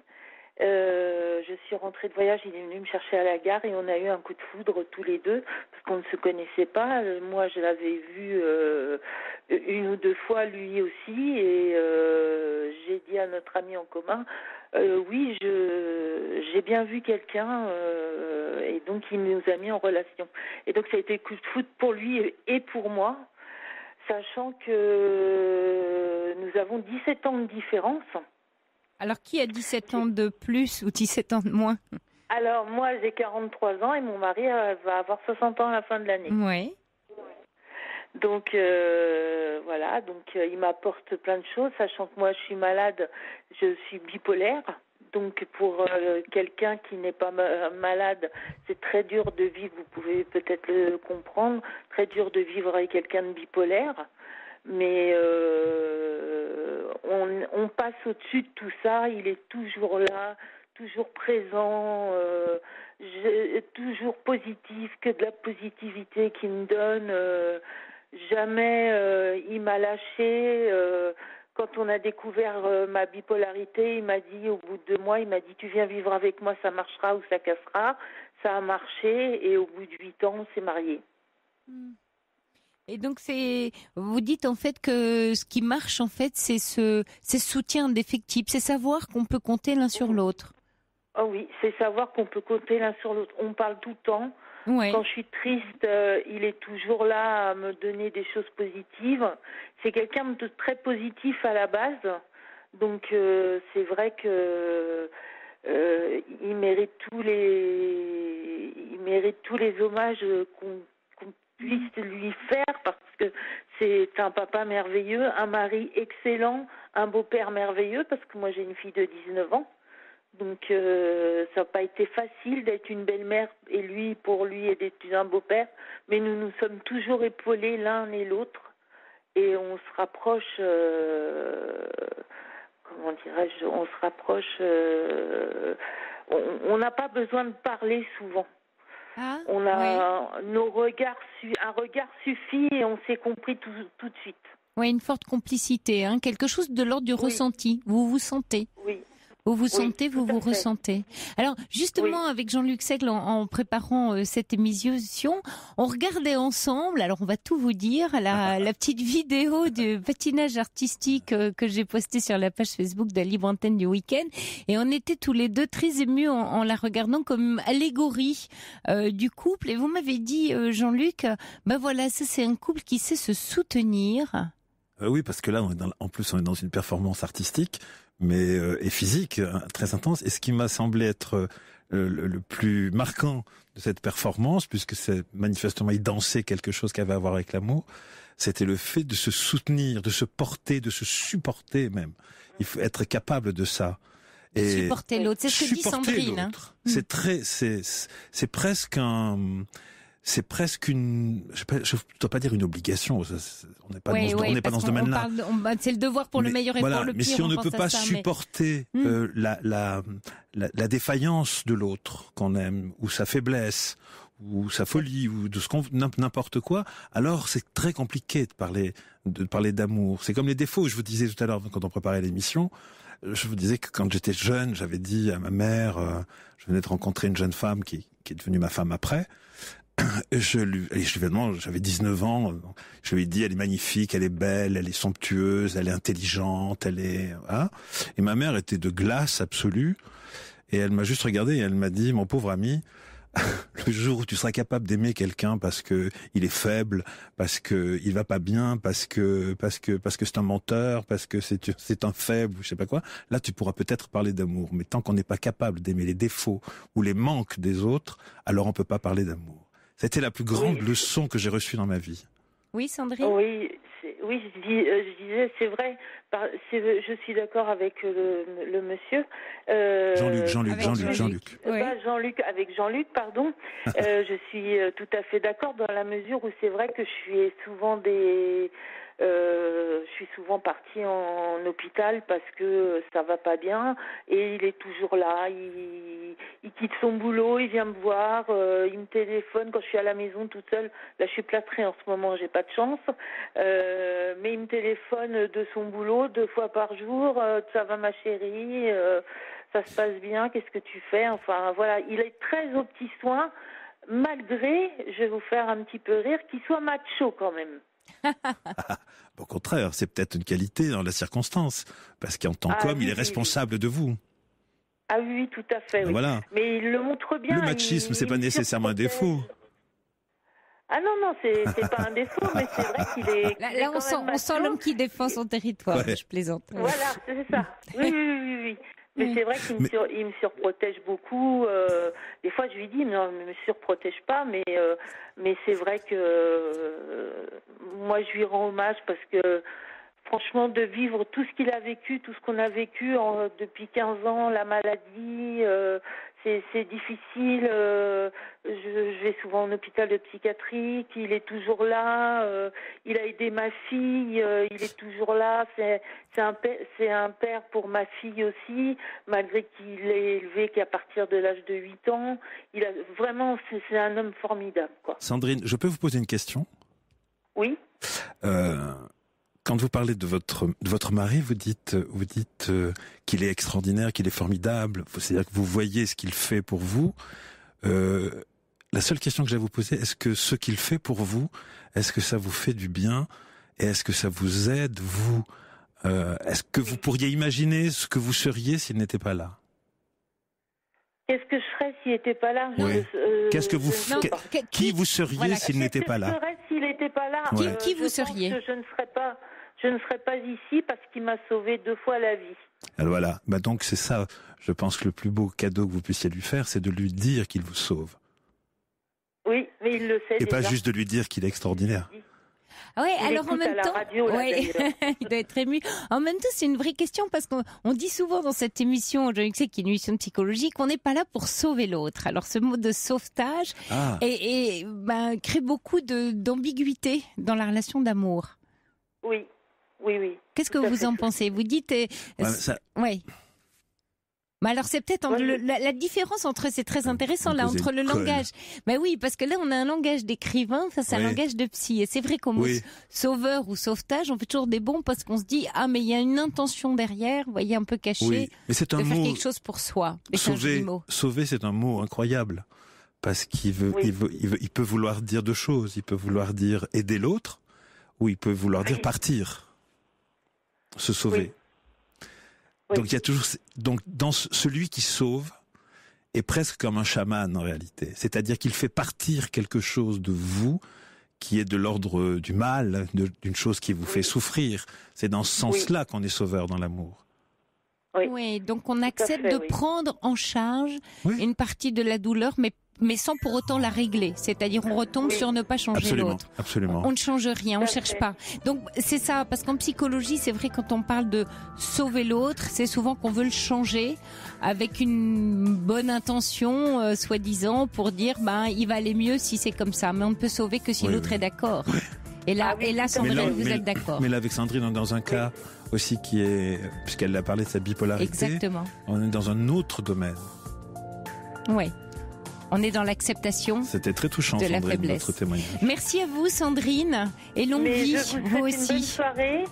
Je suis rentrée de voyage, il est venu me chercher à la gare et on a eu un coup de foudre tous les deux parce qu'on ne se connaissait pas. Moi, je l'avais vu une ou deux fois, lui aussi, et j'ai dit à notre ami en commun, oui, j'ai bien vu quelqu'un, et donc il nous a mis en relation. Et donc ça a été coup de foudre pour lui et pour moi. Sachant que nous avons 17 ans de différence. Alors, qui a 17 ans de plus ou 17 ans de moins? Alors, moi, j'ai 43 ans et mon mari va avoir 60 ans à la fin de l'année. Oui. Donc, voilà. Donc, il m'apporte plein de choses. Sachant que moi, je suis malade, je suis bipolaire. Donc, pour quelqu'un qui n'est pas malade, c'est très dur de vivre, vous pouvez peut-être le comprendre, très dur de vivre avec quelqu'un de bipolaire. Mais on passe au-dessus de tout ça, il est toujours là, toujours présent, toujours positif, que de la positivité qu'il me donne. Jamais il m'a lâché. Quand on a découvert ma bipolarité, il m'a dit, au bout de 2 mois, il m'a dit, tu viens vivre avec moi, ça marchera ou ça cassera. Ça a marché et au bout de 8 ans, on s'est mariés. Et donc vous dites en fait que ce qui marche en fait, c'est ce soutien d'effectifs, c'est savoir qu'on peut compter l'un sur l'autre. Oh oui, c'est savoir qu'on peut compter l'un sur l'autre. On parle tout le temps. Ouais. Quand je suis triste, il est toujours là à me donner des choses positives. C'est quelqu'un de très positif à la base. Donc c'est vrai que il mérite tous les hommages qu'on puisse lui faire parce que c'est un papa merveilleux, un mari excellent, un beau-père merveilleux parce que moi j'ai une fille de 19 ans. Donc ça n'a pas été facile d'être une belle-mère et pour lui et d'être un beau-père, mais nous nous sommes toujours épaulés l'un et l'autre et on se rapproche, comment dirais-je, on se rapproche, on n'a pas besoin de parler souvent. Ah, on a nos regards, un regard suffit et on s'est compris tout de suite. Oui, une forte complicité, hein, quelque chose de l'ordre du ressenti. Vous vous sentez. Oui. Vous vous sentez, vous vous ressentez. Alors, justement, avec Jean-Luc Seigle, en préparant cette émission, on regardait ensemble, alors on va tout vous dire, la petite vidéo de patinage artistique que j'ai postée sur la page Facebook de la Libre Antenne du week-end, et on était tous les deux très émus en la regardant comme allégorie du couple. Et vous m'avez dit, Jean-Luc, ben voilà, ça c'est un couple qui sait se soutenir. Oui, parce que là, en plus, on est dans une performance artistique, mais et physique très intense. Et ce qui m'a semblé être le plus marquant de cette performance, puisque c'est manifestement il dansait quelque chose qui avait à voir avec l'amour, c'était le fait de se soutenir, de se porter, de se supporter même. Il faut être capable de ça. Et supporter l'autre, c'est ce que dit Sandrine. Hein. C'est presque un. C'est presque une, je ne dois pas dire une obligation. On n'est pas dans ce domaine-là. C'est le devoir pour le meilleur et pour le pire. Mais si on ne peut pas supporter la défaillance de l'autre qu'on aime, ou sa faiblesse, ou sa folie, ou de n'importe quoi, alors c'est très compliqué de parler d'amour. C'est comme les défauts. Je vous disais tout à l'heure quand on préparait l'émission. Je vous disais que quand j'étais jeune, j'avais dit à ma mère, je venais de rencontrer une jeune femme qui est devenue ma femme après. J'avais 19 ans, je lui ai dit, elle est magnifique, elle est belle, elle est somptueuse, elle est intelligente, voilà. Et ma mère était de glace absolue, et elle m'a juste regardé et elle m'a dit, mon pauvre ami, le jour où tu seras capable d'aimer quelqu'un parce que il est faible, parce que il va pas bien, parce que c'est un menteur, parce que c'est un faible, ou je sais pas quoi, là tu pourras peut-être parler d'amour. Mais tant qu'on n'est pas capable d'aimer les défauts ou les manques des autres, alors on peut pas parler d'amour. C'était la plus grande leçon que j'ai reçue dans ma vie. Oui, Sandrine. Oui, je disais, c'est vrai. Je suis d'accord avec le monsieur. Jean-Luc. Jean-Luc, avec Jean-Luc, pardon. Je suis tout à fait d'accord dans la mesure où c'est vrai que je suis souvent partie en hôpital parce que ça va pas bien, et il est toujours là, il quitte son boulot, il vient me voir, il me téléphone quand je suis à la maison toute seule. Là je suis plâtrée en ce moment, j'ai pas de chance, mais il me téléphone de son boulot 2 fois par jour, ça va ma chérie, ça se passe bien, qu'est-ce que tu fais, enfin voilà, il est très aux petits soins, malgré, je vais vous faire un petit peu rire, qu'il soit macho quand même. Au contraire, c'est peut-être une qualité dans la circonstance, parce qu'en tant qu'homme, il est responsable de vous. Ah oui, tout à fait. Oui. Voilà. Mais il le montre bien. Le machisme, c'est pas nécessairement un défaut. Ah non, c'est pas un défaut, mais c'est vrai qu'il est. Là, on sent l'homme qui défend son territoire. Ouais. Je plaisante. Voilà, c'est ça. Oui. Mais c'est vrai qu'il me surprotège beaucoup. Des fois, je lui dis, non, ne me surprotège pas, mais c'est vrai que moi, je lui rends hommage parce que, franchement, de vivre tout ce qu'il a vécu, tout ce qu'on a vécu depuis 15 ans, la maladie, c'est difficile. Je vais souvent en hôpital de psychiatrie, il est toujours là. Il a aidé ma fille, il est toujours là. C'est un père pour ma fille aussi, malgré qu'il l'ait élevé qu'à partir de l'âge de 8 ans. Vraiment, c'est un homme formidable, quoi. Sandrine, je peux vous poser une question ? Oui. Quand vous parlez de votre mari, vous dites qu'il est extraordinaire, qu'il est formidable. C'est-à-dire que vous voyez ce qu'il fait pour vous. La seule question que j'ai à vous poser, est-ce que ce qu'il fait pour vous, est-ce que ça vous fait du bien et est-ce que ça vous aide, vous ? Est-ce que vous pourriez imaginer ce que vous seriez s'il n'était pas là ? Qu'est-ce que je ferais s'il n'était pas là ? Oui. Qui vous seriez s'il n'était pas là ? Qu'est-ce que je ferais s'il n'était pas là ? Qui vous seriez ? Je ne serais pas ici parce qu'il m'a sauvé 2 fois la vie. Alors voilà, donc c'est ça, je pense que le plus beau cadeau que vous puissiez lui faire, c'est de lui dire qu'il vous sauve. Oui, mais il le sait et déjà. Pas juste de lui dire qu'il est extraordinaire. Ah ouais, alors en même temps, radio, là, il doit être ému. En même temps, c'est une vraie question parce qu'on dit souvent dans cette émission, je sais qu'il y a une émission psychologique, qu'on n'est pas là pour sauver l'autre. Alors ce mot de sauvetage crée beaucoup d'ambiguïté dans la relation d'amour. Oui. Qu'est-ce que vous en pensez? Vous dites... Oui. Mais alors c'est peut-être la différence entre, c'est très intéressant là, entre le langage. Ben oui, parce que là on a un langage d'écrivain face à un langage de psy. Et c'est vrai qu'au mot sauveur ou sauvetage, on fait toujours des bons parce qu'on se dit mais il y a une intention derrière, vous voyez, un peu cachée. Oui, mais c'est un de mot. Faire quelque chose pour soi. Sauver, c'est un mot incroyable parce qu'il il peut vouloir dire deux choses. Il peut vouloir dire aider l'autre, ou il peut vouloir dire partir, se sauver. Donc il y a toujours dans celui qui sauve est presque comme un chaman en réalité, c'est-à-dire qu'il fait partir quelque chose de vous qui est de l'ordre du mal, d'une chose qui vous fait souffrir. C'est dans ce sens-là qu'on est sauveur dans l'amour. Oui, donc on accepte de prendre en charge une partie de la douleur, mais sans pour autant la régler. C'est-à-dire on retombe sur ne pas changer l'autre. Absolument. On ne change rien, on ne cherche pas. Donc c'est ça, parce qu'en psychologie, c'est vrai, quand on parle de sauver l'autre, c'est souvent qu'on veut le changer avec une bonne intention, soi-disant, pour dire il va aller mieux si c'est comme ça. Mais on ne peut sauver que si l'autre est d'accord. Et là, Sandrine, vous êtes d'accord. Mais là, avec Sandrine, on est dans un cas aussi qui est, puisqu'elle a parlé de sa bipolarité. Exactement. On est dans un autre domaine. Oui. On est dans l'acceptation. C'était très touchant, de la Sandrine, faiblesse. votre témoignage. Merci à vous, Sandrine, et longue vie, vous aussi. Une bonne soirée,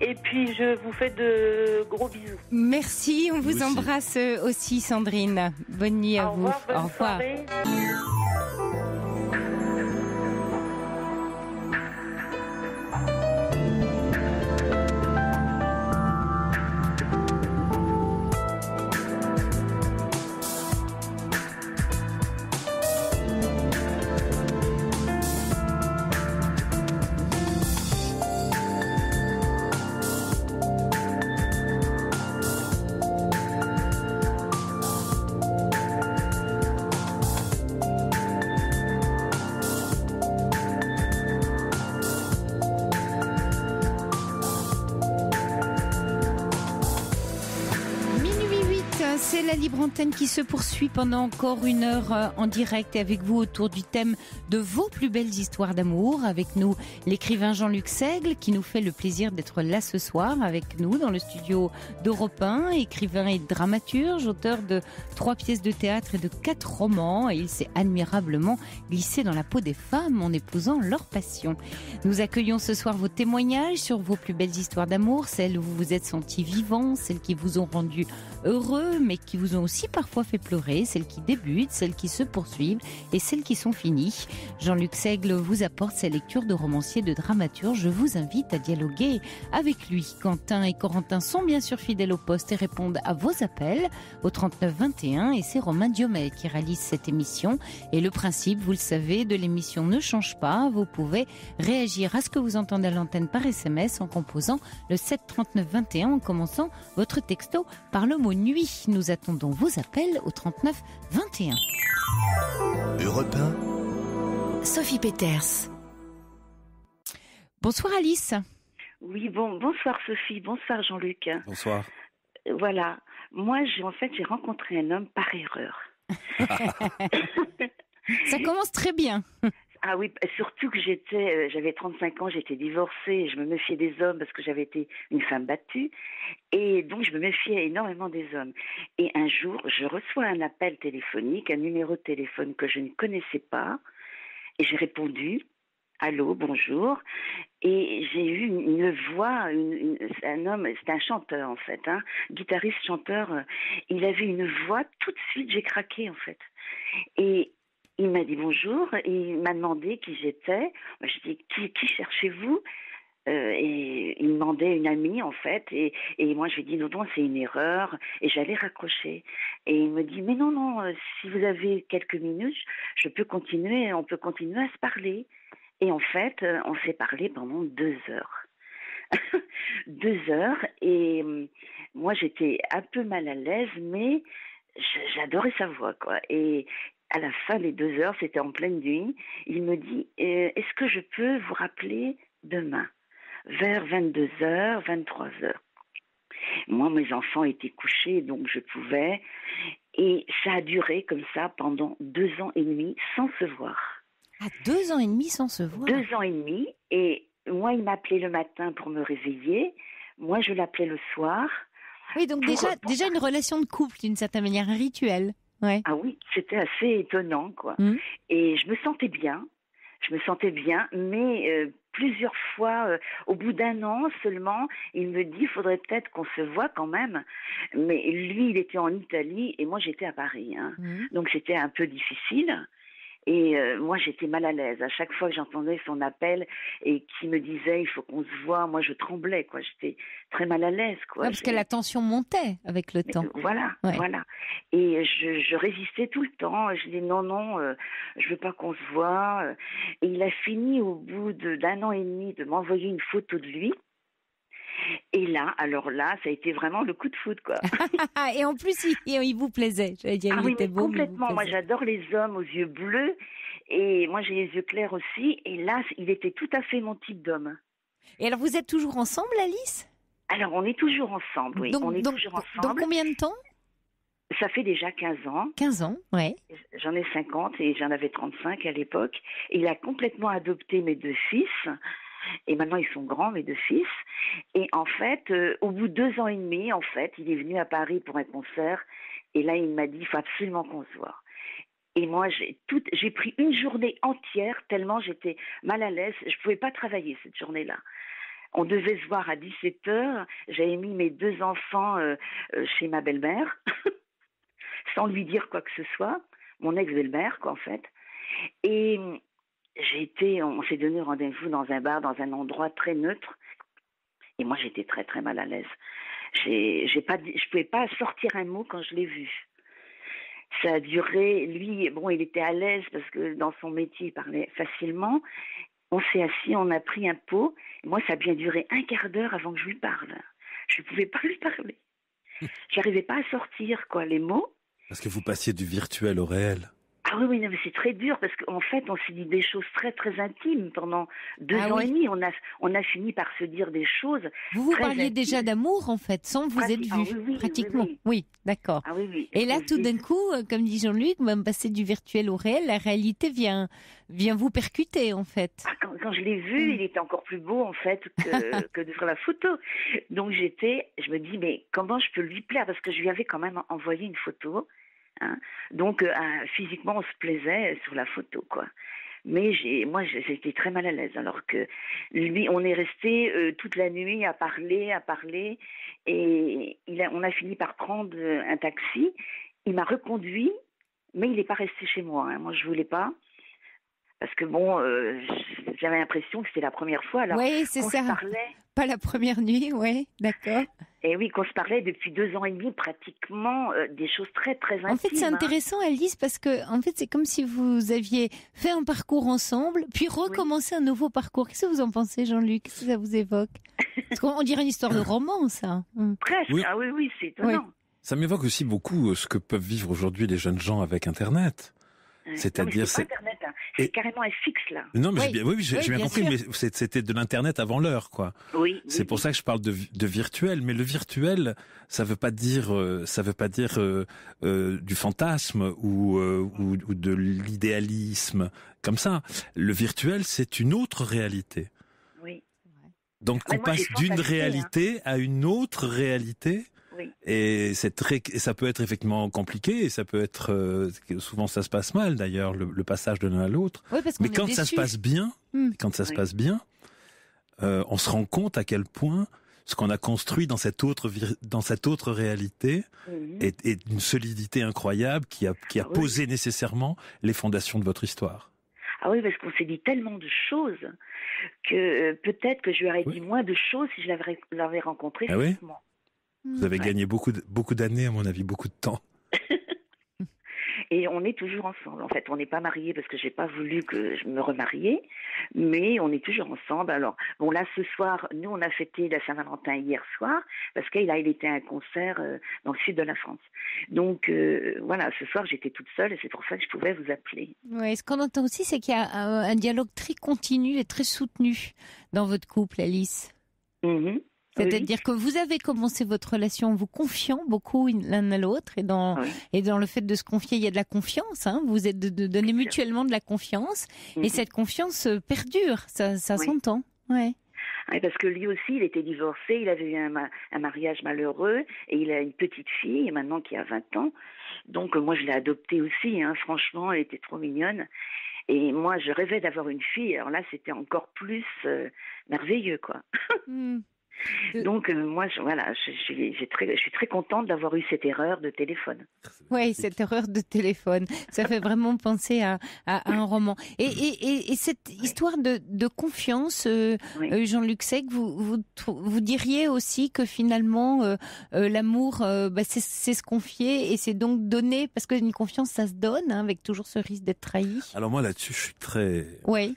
et puis je vous fais de gros bisous. Merci, on vous embrasse aussi, Sandrine. Bonne nuit à vous. Au revoir. Soirée. C'est la libre antenne qui se poursuit pendant encore une heure en direct et avec vous autour du thème de vos plus belles histoires d'amour. Avec nous, l'écrivain Jean-Luc Seigle qui nous fait le plaisir d'être là ce soir avec nous dans le studio d'Europe 1, écrivain et dramaturge, auteur de 3 pièces de théâtre et de 4 romans. Et il s'est admirablement glissé dans la peau des femmes en épousant leur passion. Nous accueillons ce soir vos témoignages sur vos plus belles histoires d'amour, celles où vous vous êtes sentis vivants, celles qui vous ont rendu heureux, mais qui vous ont aussi parfois fait pleurer, celles qui débutent, celles qui se poursuivent et celles qui sont finies. Jean-Luc Seigle vous apporte sa lecture de romancier, de dramaturge. Je vous invite à dialoguer avec lui. Quentin et Corentin sont bien sûr fidèles au poste et répondent à vos appels au 39 21 et c'est Romain Diomet qui réalise cette émission. Et le principe, vous le savez, de l'émission ne change pas. Vous pouvez réagir à ce que vous entendez à l'antenne par SMS en composant le 7 39 21 en commençant votre texto par le mot nuit. Nous attendons vos appels au 39 21. Europe 1. Sophie Peters. Bonsoir Alice. Oui, bonsoir Sophie, bonsoir Jean-Luc. Bonsoir. Voilà, moi j'ai rencontré un homme par erreur. Ça commence très bien. Ah oui, surtout que j'avais 35 ans, j'étais divorcée, je me méfiais des hommes parce que j'avais été une femme battue, et donc je me méfiais énormément des hommes. Et un jour, je reçois un appel téléphonique, un numéro de téléphone que je ne connaissais pas, et j'ai répondu, allô, bonjour, et j'ai eu une voix, un homme, c'était un chanteur en fait, guitariste, chanteur, il avait une voix, tout de suite j'ai craqué en fait. Et il m'a dit bonjour, et il m'a demandé qui j'étais. Moi, je dis qui cherchez-vous et il me demandait une amie en fait, et moi je lui ai dit non, c'est une erreur, et j'allais raccrocher. Et il me dit mais non, si vous avez quelques minutes, on peut continuer à se parler. Et en fait, on s'est parlé pendant 2 heures. 2 heures, et moi j'étais un peu mal à l'aise, mais j'adorais sa voix quoi. Et à la fin des 2 heures, c'était en pleine nuit, il me dit est-ce que je peux vous rappeler demain vers 22h, 23h. Moi, mes enfants étaient couchés, donc je pouvais. Et ça a duré comme ça pendant 2 ans et demi sans se voir. Ah, 2 ans et demi sans se voir. 2 ans et demi, et moi, il m'appelait le matin pour me réveiller. Moi, je l'appelais le soir. Oui, donc déjà une relation de couple, d'une certaine manière, un rituel. Ouais. Ah oui, c'était assez étonnant, quoi. Et je me sentais bien. Mais plusieurs fois, au bout d'1 an seulement, il me dit, il faudrait peut-être qu'on se voit quand même. Mais lui, il était en Italie et moi, j'étais à Paris. Donc, c'était un peu difficile. Et moi, j'étais mal à l'aise. À chaque fois que j'entendais son appel et qu'il me disait, il faut qu'on se voie, moi, je tremblais, quoi. J'étais très mal à l'aise, quoi. Ouais, parce que la tension montait avec le temps. Voilà. Et je résistais tout le temps. Je disais, non, je veux pas qu'on se voit. Et il a fini, au bout d'1 an et demi, de m'envoyer une photo de lui. Et là, ça a été vraiment le coup de foudre, quoi. Et en plus, il vous plaisait. J'allais dire, il était beau. Complètement. Moi, j'adore les hommes aux yeux bleus. Et moi, j'ai les yeux clairs aussi. Et là, il était tout à fait mon type d'homme. Et alors, vous êtes toujours ensemble, Alice ? Alors, on est toujours ensemble, oui. Donc, combien de temps ? Ça fait déjà 15 ans. 15 ans, ouais. J'en ai 50 et j'en avais 35 à l'époque. Il a complètement adopté mes 2 fils. Et maintenant, ils sont grands, mes 2 fils. Et en fait, au bout de 2 ans et demi, en fait, il est venu à Paris pour un concert. Et là, il m'a dit, il faut absolument qu'on se voit. Et moi, j'ai pris une journée entière, tellement j'étais mal à l'aise. Je ne pouvais pas travailler cette journée-là. On devait se voir à 17h. J'avais mis mes 2 enfants chez ma belle-mère, sans lui dire quoi que ce soit. Mon ex-belle-mère, quoi, en fait. Et on s'est donné rendez-vous dans un bar, dans un endroit très neutre. Et moi, j'étais très, très mal à l'aise. Je pouvais pas sortir un mot quand je l'ai vu. Ça a duré, lui, il était à l'aise parce que dans son métier, il parlait facilement. On s'est assis, on a pris un pot. Et moi, ça a bien duré 1/4 d'heure avant que je lui parle. Je ne pouvais pas lui parler. J'arrivais pas à sortir, quoi, les mots. Parce que vous passiez du virtuel au réel. Ah oui, mais c'est très dur parce qu'en fait, on s'est dit des choses très, très intimes pendant 2 ans et demi. On a fini par se dire des choses. Vous parliez déjà d'amour, en fait, sans vous être vus, pratiquement. Oui, d'accord. Ah oui. Et là, tout d'un coup, comme dit Jean-Luc, même passer du virtuel au réel, la réalité vient vous percuter, en fait. Quand je l'ai vu, il était encore plus beau, en fait, que de faire la photo. Donc je me dis, mais comment je peux lui plaire? Parce que je lui avais quand même envoyé une photo. Donc physiquement on se plaisait sur la photo, quoi. Mais j'étais très mal à l'aise, alors que lui, on est resté toute la nuit à parler et on a fini par prendre un taxi. Il m'a reconduit, mais il n'est pas resté chez moi. Moi je voulais pas. Parce que j'avais l'impression que c'était la première fois. Alors, oui, c'est ça. Pas la première nuit, oui, d'accord. Et oui, qu'on se parlait depuis 2 ans et demi, pratiquement, des choses très, très intimes. En fait, c'est intéressant, Alice, parce que, en fait, c'est comme si vous aviez fait un parcours ensemble, puis recommencé un nouveau parcours. Qu'est-ce que vous en pensez, Jean-Luc? Qu'est-ce que ça vous évoque? Parce qu'on dirait une histoire de roman, ça. Presque. Oui. Ah oui, c'est étonnant. Oui. Ça m'évoque aussi beaucoup ce que peuvent vivre aujourd'hui les jeunes gens avec Internet. C'est-à-dire, c'est pas Internet, c'est carrément un fixe là. Non, mais j'ai bien compris, mais c'était de l'Internet avant l'heure, quoi. Oui. C'est pour ça que je parle de virtuel, mais le virtuel, ça veut pas dire du fantasme ou de l'idéalisme comme ça. Le virtuel, c'est une autre réalité. Oui. Donc on passe d'une réalité à une autre réalité. Oui. Et ça peut être effectivement compliqué, et ça peut être souvent ça se passe mal d'ailleurs le passage de l'un à l'autre. Oui, mais quand ça se passe bien, on se rend compte à quel point ce qu'on a construit dans cette autre réalité est d'une solidité incroyable qui a posé nécessairement les fondations de votre histoire. Ah oui, parce qu'on s'est dit tellement de choses que peut-être que je lui aurais dit moins de choses si je l'avais rencontré physiquement. Vous avez gagné beaucoup d'années, à mon avis, beaucoup de temps. Et on est toujours ensemble. En fait, on n'est pas mariés parce que j'ai pas voulu que je me remarie, mais on est toujours ensemble. Alors, là, ce soir, nous, on a fêté la Saint-Valentin hier soir parce qu'il était à un concert dans le sud de la France. Donc, ce soir, j'étais toute seule et c'est pour ça que je pouvais vous appeler. Oui, ce qu'on entend aussi, c'est qu'il y a un dialogue très continu et très soutenu dans votre couple, Alice. Mm-hmm. C'est-à-dire que vous avez commencé votre relation en vous confiant beaucoup l'un à l'autre et dans le fait de se confier, il y a de la confiance. Vous êtes de donner mutuellement de la confiance et cette confiance perdure, ça s'entend. Ouais. Parce que lui aussi, il était divorcé, il avait eu un mariage malheureux et il a une petite fille maintenant qui a 20 ans. Donc moi, je l'ai adoptée aussi, franchement, elle était trop mignonne. Et moi, je rêvais d'avoir une fille. Alors là, c'était encore plus merveilleux, quoi. Donc moi, je suis très contente d'avoir eu cette erreur de téléphone. Oui, cette erreur de téléphone, ça fait vraiment penser à un roman. Et cette histoire de confiance, Jean-Luc Seigle, vous diriez aussi que finalement l'amour, c'est se confier et c'est donc donner, parce qu'une confiance, ça se donne, avec toujours ce risque d'être trahi. Alors moi là-dessus, je suis très. Oui.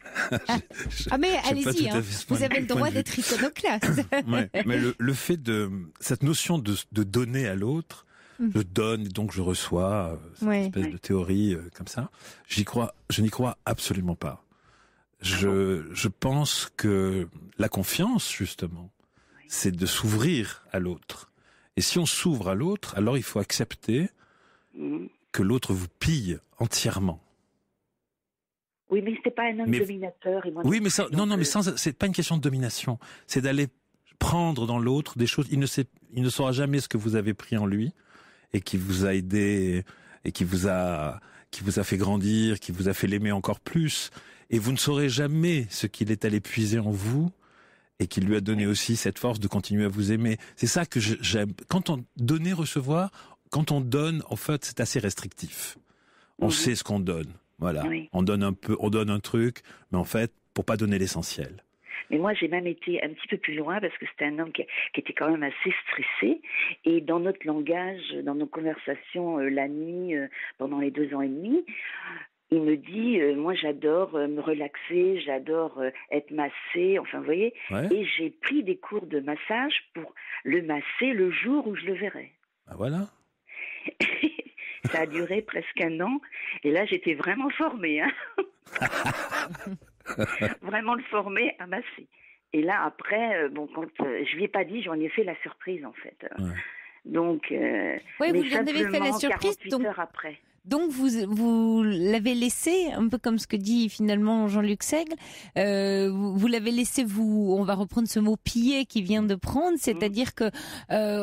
Mais allez-y, vous avez le droit d'être iconoclaste. Ouais, mais le fait de cette notion de donner à l'autre, je donne et donc je reçois, cette espèce de théorie comme ça, je n'y crois absolument pas. Je pense que la confiance, justement, c'est de s'ouvrir à l'autre. Et si on s'ouvre à l'autre, alors il faut accepter que l'autre vous pille entièrement. Oui, mais c'était pas un homme dominateur. Et moi oui, mais c'est pas une question de domination. C'est d'aller prendre dans l'autre des choses. Il ne saura jamais ce que vous avez pris en lui et qui vous a aidé et qui vous a fait grandir, qui vous a fait l'aimer encore plus. Et vous ne saurez jamais ce qu'il est allé puiser en vous et qui lui a donné aussi cette force de continuer à vous aimer. C'est ça que j'aime. Quand on donne, recevoir, quand on donne, en fait, c'est assez restrictif. On sait ce qu'on donne. Voilà. Oui. On donne un truc, mais en fait, pour pas donner l'essentiel. Mais moi, j'ai même été un petit peu plus loin parce que c'était un homme qui était quand même assez stressé. Et dans notre langage, dans nos conversations la nuit, pendant les 2 ans et demi, il me dit, moi j'adore me relaxer, j'adore être massé, enfin vous voyez. Ouais. Et j'ai pris des cours de massage pour le masser le jour où je le verrai. Ah voilà. Ça a duré presque 1 an. Et là, j'étais vraiment formée. Vraiment le former à masser. Et là, après, quand je lui ai pas dit, j'en ai fait la surprise, en fait. Ouais. Donc, oui, vous lui en avez fait la surprise, 48 heures après. Donc vous l'avez laissé, un peu comme ce que dit finalement Jean-Luc Seigle, vous l'avez laissé, on va reprendre ce mot piller qui vient de prendre, c'est-à-dire que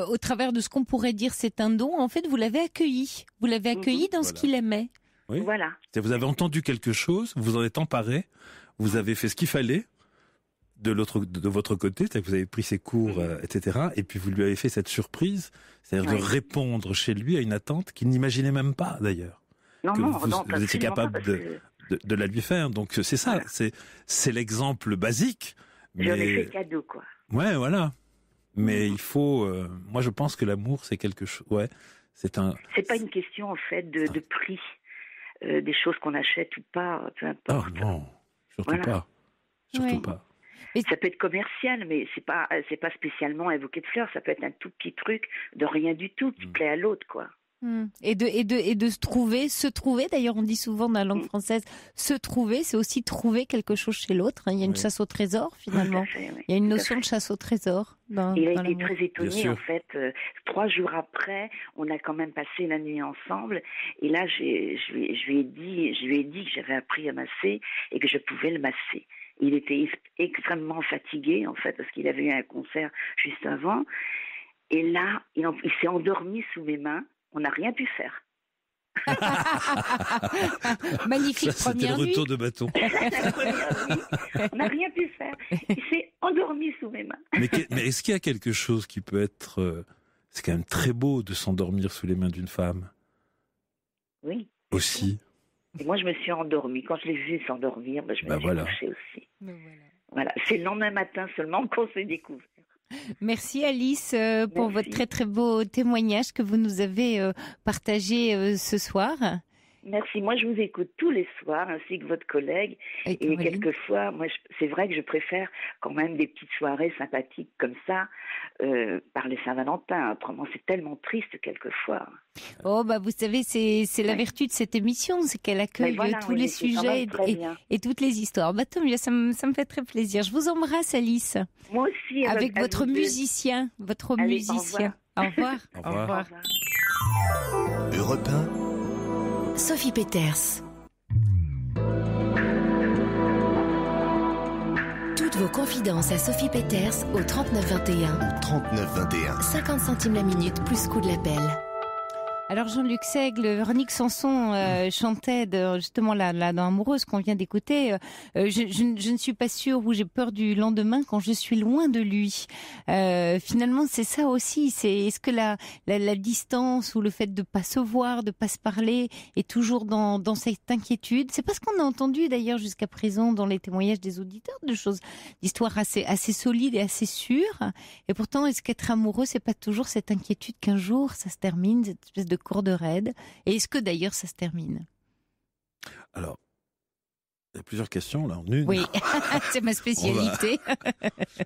au travers de ce qu'on pourrait dire c'est un don, en fait vous l'avez accueilli. Vous l'avez accueilli dans ce qu'il aimait. Oui. Voilà. Vous avez entendu quelque chose, vous en êtes emparé, vous avez fait ce qu'il fallait de votre côté, c'est-à-dire que vous avez pris ses cours, etc. Et puis vous lui avez fait cette surprise, c'est-à-dire de répondre chez lui à une attente qu'il n'imaginait même pas d'ailleurs. Vous étiez capable de la lui faire. Donc c'est ça, c'est l'exemple basique. Mais... J'en ai fait cadeau, quoi. Ouais, voilà. Mais il faut... moi je pense que l'amour c'est quelque chose... Ouais, c'est pas une question en fait de prix. Des choses qu'on achète ou pas, peu importe. Oh non, surtout pas. Surtout pas. Et ça peut être commercial, mais c'est pas spécialement un bouquet de fleurs. Ça peut être un tout petit truc de rien du tout qui plaît à l'autre, quoi. Et de se trouver. D'ailleurs, on dit souvent dans la langue française, se trouver, c'est aussi trouver quelque chose chez l'autre. Il y a une chasse au trésor, finalement. Fait, oui. Il y a une notion de chasse au trésor. Il a été très étonné, en fait. 3 jours après, on a quand même passé la nuit ensemble. Et là, je lui ai dit que j'avais appris à masser et que je pouvais le masser. Il était extrêmement fatigué, en fait, parce qu'il avait eu un concert juste avant. Et là, il s'est endormi sous mes mains. On n'a rien pu faire. Magnifique première nuit. C'était le retour de bâton. On n'a rien pu faire. Il s'est endormi sous mes mains. Mais est-ce qu'il y a quelque chose qui peut être... c'est quand même très beau de s'endormir sous les mains d'une femme. Oui. Aussi. Et moi, je me suis endormie. Quand je l'ai vu s'endormir, je me suis couchée aussi. Voilà. C'est le lendemain matin seulement qu'on s'est découvert. Merci Alice pour votre très très beau témoignage que vous nous avez partagé ce soir. Merci. Moi, je vous écoute tous les soirs, ainsi que votre collègue. Et quelquefois, moi, c'est vrai que je préfère quand même des petites soirées sympathiques comme ça, par les Saint-Valentin. Autrement, c'est tellement triste quelquefois. Oh, vous savez, c'est la vertu de cette émission, c'est qu'elle accueille tous les sujets et toutes les histoires. Tant mieux, ça me fait très plaisir. Je vous embrasse, Alice. Moi aussi. Avec votre musicien. Votre musicien. Au revoir. Au revoir. Europe 1. Sophie Peters. Toutes vos confidences à Sophie Peters au 3921. Au 3921. 50 centimes la minute plus coût de l'appel. Alors Jean-Luc Seigle, Véronique Sanson chantait justement là dans Amoureuse qu'on vient d'écouter. Je ne suis pas sûre, ou j'ai peur du lendemain quand je suis loin de lui. Finalement, c'est ça aussi. Est-ce que la distance ou le fait de pas se voir, de pas se parler, est toujours dans cette inquiétude? C'est pas ce qu'on a entendu d'ailleurs jusqu'à présent dans les témoignages des auditeurs, d'histoires assez solides et assez sûres. Et pourtant, est-ce qu'être amoureux, c'est pas toujours cette inquiétude qu'un jour ça se termine, cette espèce de cours de raid? Et est-ce que d'ailleurs ça se termine? Alors, il y a plusieurs questions là en une. Oui, c'est ma spécialité.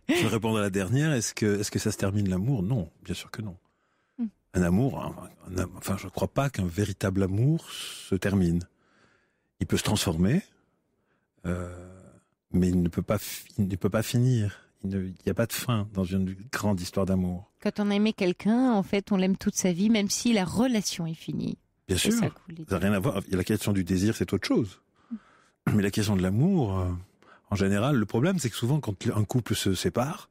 Je vais répondre à la dernière. Est-ce que ça se termine l'amour? Non, bien sûr que non. Un amour, enfin, je ne crois pas qu'un véritable amour se termine. Il peut se transformer, mais il ne peut pas finir. Il n'y a pas de fin dans une grande histoire d'amour. Quand on a aimé quelqu'un, en fait, on l'aime toute sa vie, même si la relation est finie. Bien sûr, ça n'a rien à voir. Il y a la question du désir, c'est autre chose. Mais la question de l'amour, en général, le problème, c'est que souvent, quand un couple se sépare,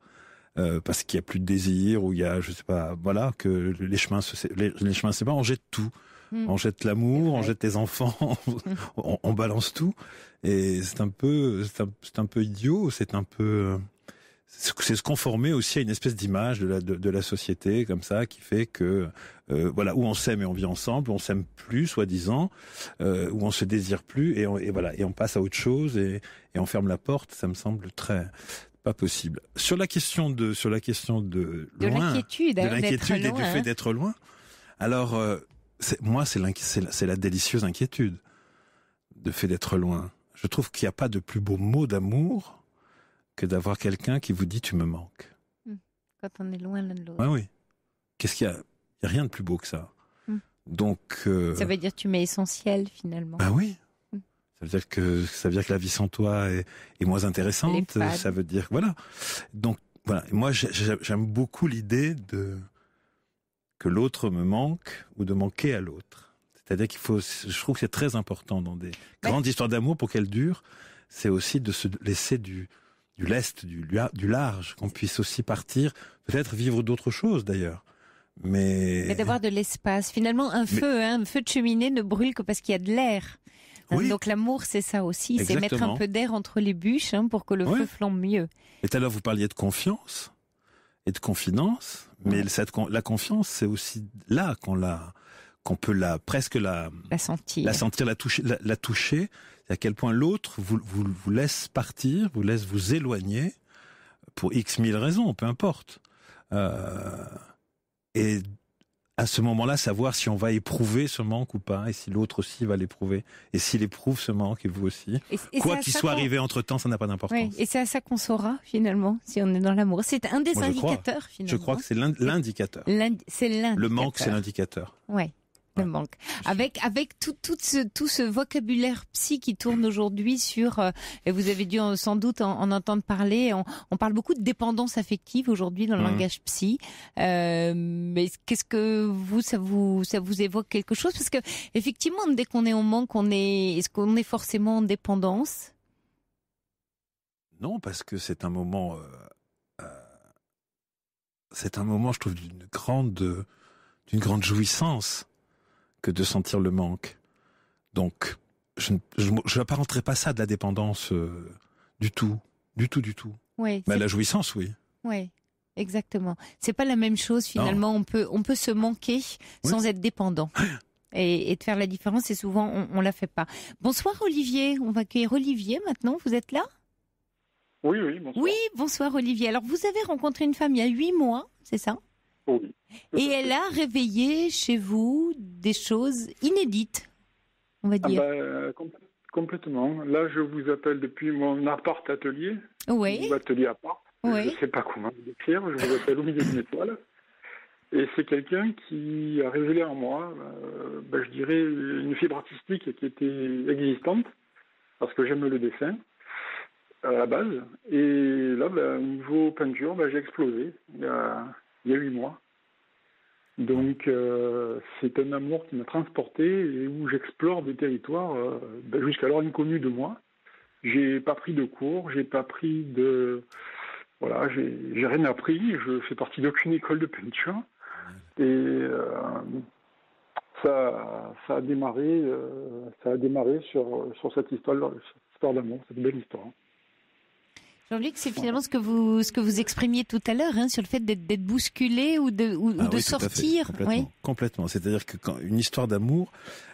parce qu'il n'y a plus de désir, ou il y a, je sais pas, voilà, que les chemins se séparent, on jette tout. On jette l'amour, on jette les enfants, on balance tout. Et c'est un peu idiot, c'est se conformer aussi à une espèce d'image de la société comme ça, qui fait que voilà, où on s'aime et on vit ensemble, où on s'aime plus soi-disant, où on se désire plus et voilà, et on passe à autre chose et on ferme la porte. Ça me semble très pas possible. Sur la question de l'inquiétude et du fait d'être loin. Alors c'est la délicieuse inquiétude de fait d'être loin. Je trouve qu'il n'y a pas de plus beau mot d'amour que d'avoir quelqu'un qui vous dit « tu me manques ». Quand on est loin l'un de l'autre. Oui. Qu'est-ce qu'il y a? Il n'y a rien de plus beau que ça. Donc, ça veut dire que tu m'es essentiel, finalement. Ben oui. Ça veut dire que la vie sans toi est moins intéressante. Ça veut dire, voilà. Donc, voilà. Moi, j'aime beaucoup l'idée que l'autre me manque ou de manquer à l'autre. C'est-à-dire je trouve que c'est très important dans des grandes histoires d'amour, pour qu'elles durent, c'est aussi de se laisser du lest, du large, qu'on puisse aussi partir, peut-être vivre d'autres choses d'ailleurs. Mais d'avoir de l'espace. Finalement, un feu de cheminée ne brûle que parce qu'il y a de l'air. Oui. Donc l'amour, c'est ça aussi. Exactement. C'est mettre un peu d'air entre les bûches pour que le feu flambe mieux. Et tout à l'heure, vous parliez de confiance et de confidence. Mais la confiance, c'est aussi là qu'on peut presque la sentir, la toucher. À quel point l'autre vous laisse partir, vous laisse vous éloigner pour X mille raisons, peu importe. Et à ce moment-là, savoir si on va éprouver ce manque ou pas, et si l'autre aussi va l'éprouver, et s'il éprouve ce manque, et vous aussi. Et quoi qu'il soit arrivé entre-temps, ça n'a pas d'importance. Oui, et c'est à ça qu'on saura, finalement, si on est dans l'amour. C'est un des indicateurs, finalement. Je crois que c'est l'indicateur. C'est l'indicateur. Le manque, c'est l'indicateur. Oui. Le manque. Avec tout ce vocabulaire psy qui tourne aujourd'hui sur, et vous avez dû sans doute en entendre parler, on parle beaucoup de dépendance affective aujourd'hui dans le langage psy. Mais qu'est-ce que ça vous évoque quelque chose? Parce que effectivement, dès qu'on est en manque, est-ce qu'on est forcément en dépendance? Non, parce que c'est un moment, je trouve, d'une grande jouissance que de sentir le manque. Donc, je n'apparenterai pas ça de la dépendance du tout. Oui, mais la jouissance, oui. Oui, exactement. C'est pas la même chose finalement. On peut se manquer sans être dépendant. Et de faire la différence, et souvent on la fait pas. Bonsoir Olivier, on va accueillir Olivier maintenant. Vous êtes là? Oui, bonsoir. Oui, bonsoir Olivier. Alors vous avez rencontré une femme il y a 8 mois, c'est ça? Oui. Et elle a réveillé chez vous des choses inédites, on va dire. Complètement. Là, je vous appelle depuis mon appart-atelier. Oui. Ou atelier-appart. Oui. Je ne sais pas comment vous décrire. Je vous appelle au milieu d'une étoile. Et c'est quelqu'un qui a révélé en moi, je dirais, une fibre artistique qui était existante, parce que j'aime le dessin, à la base. Et là, au niveau peinture, j'ai explosé il y a 8 mois. Donc, c'est un amour qui m'a transporté et où j'explore des territoires jusqu'alors inconnus de moi. J'ai pas pris de cours, j'ai pas pris de... Voilà, j'ai rien appris, je fais partie d'aucune école de peinture. Et ça a démarré sur cette histoire d'amour, cette belle histoire. Jean-Luc, c'est finalement ce que vous exprimiez tout à l'heure, sur le fait d'être bousculé ou de sortir. Complètement. C'est-à-dire que quand une histoire d'amour,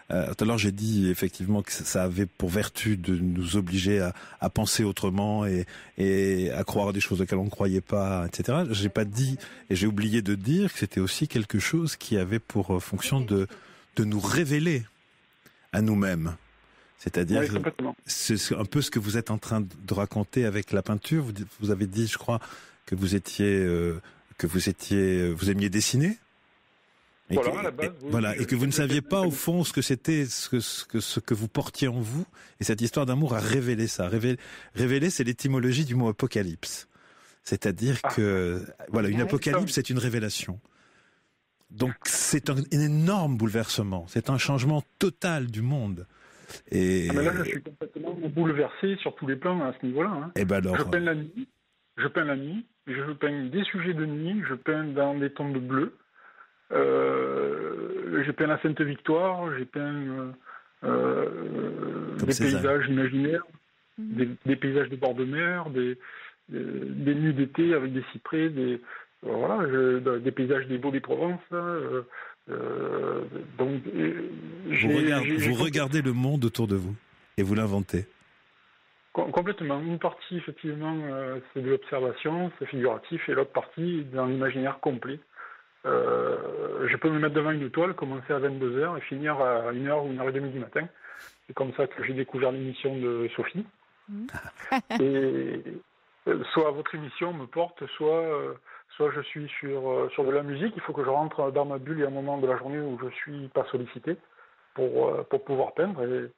tout à l'heure j'ai dit effectivement que ça avait pour vertu de nous obliger à penser autrement et à croire des choses auxquelles on ne croyait pas, etc. J'ai pas dit, et j'ai oublié de dire que c'était aussi quelque chose qui avait pour fonction de nous révéler à nous-mêmes. C'est-à-dire, c'est un peu ce que vous êtes en train de raconter avec la peinture. Vous avez dit, je crois, que vous aimiez dessiner. Et que vous ne saviez pas au fond ce que c'était, ce que vous portiez en vous. Et cette histoire d'amour a révélé ça. Révéler, c'est l'étymologie du mot apocalypse. C'est-à-dire que, une apocalypse, c'est une révélation. Donc, c'est un énorme bouleversement. C'est un changement total du monde. Mais là, je suis complètement bouleversé sur tous les plans à ce niveau-là. Et alors... Je peins la nuit, je peins des sujets de nuit, je peins dans des tons de bleu, j'ai peint la Sainte-Victoire, j'ai peint des paysages imaginaires, des paysages de bord de mer, des nuits d'été avec des cyprès, des paysages des Baux-des-Provence. Donc, vous regardez le monde autour de vous et vous l'inventez. Complètement. Une partie, effectivement, c'est de l'observation, c'est figuratif, et l'autre partie, dans l'imaginaire complet. Je peux me mettre devant une toile, commencer à 22h et finir à 1h ou 1h30 du matin. C'est comme ça que j'ai découvert l'émission de Sophie. Et soit votre émission me porte, soit je suis sur de la musique. Il faut que je rentre dans ma bulle à un moment de la journée où je ne suis pas sollicité pour pouvoir peindre. Et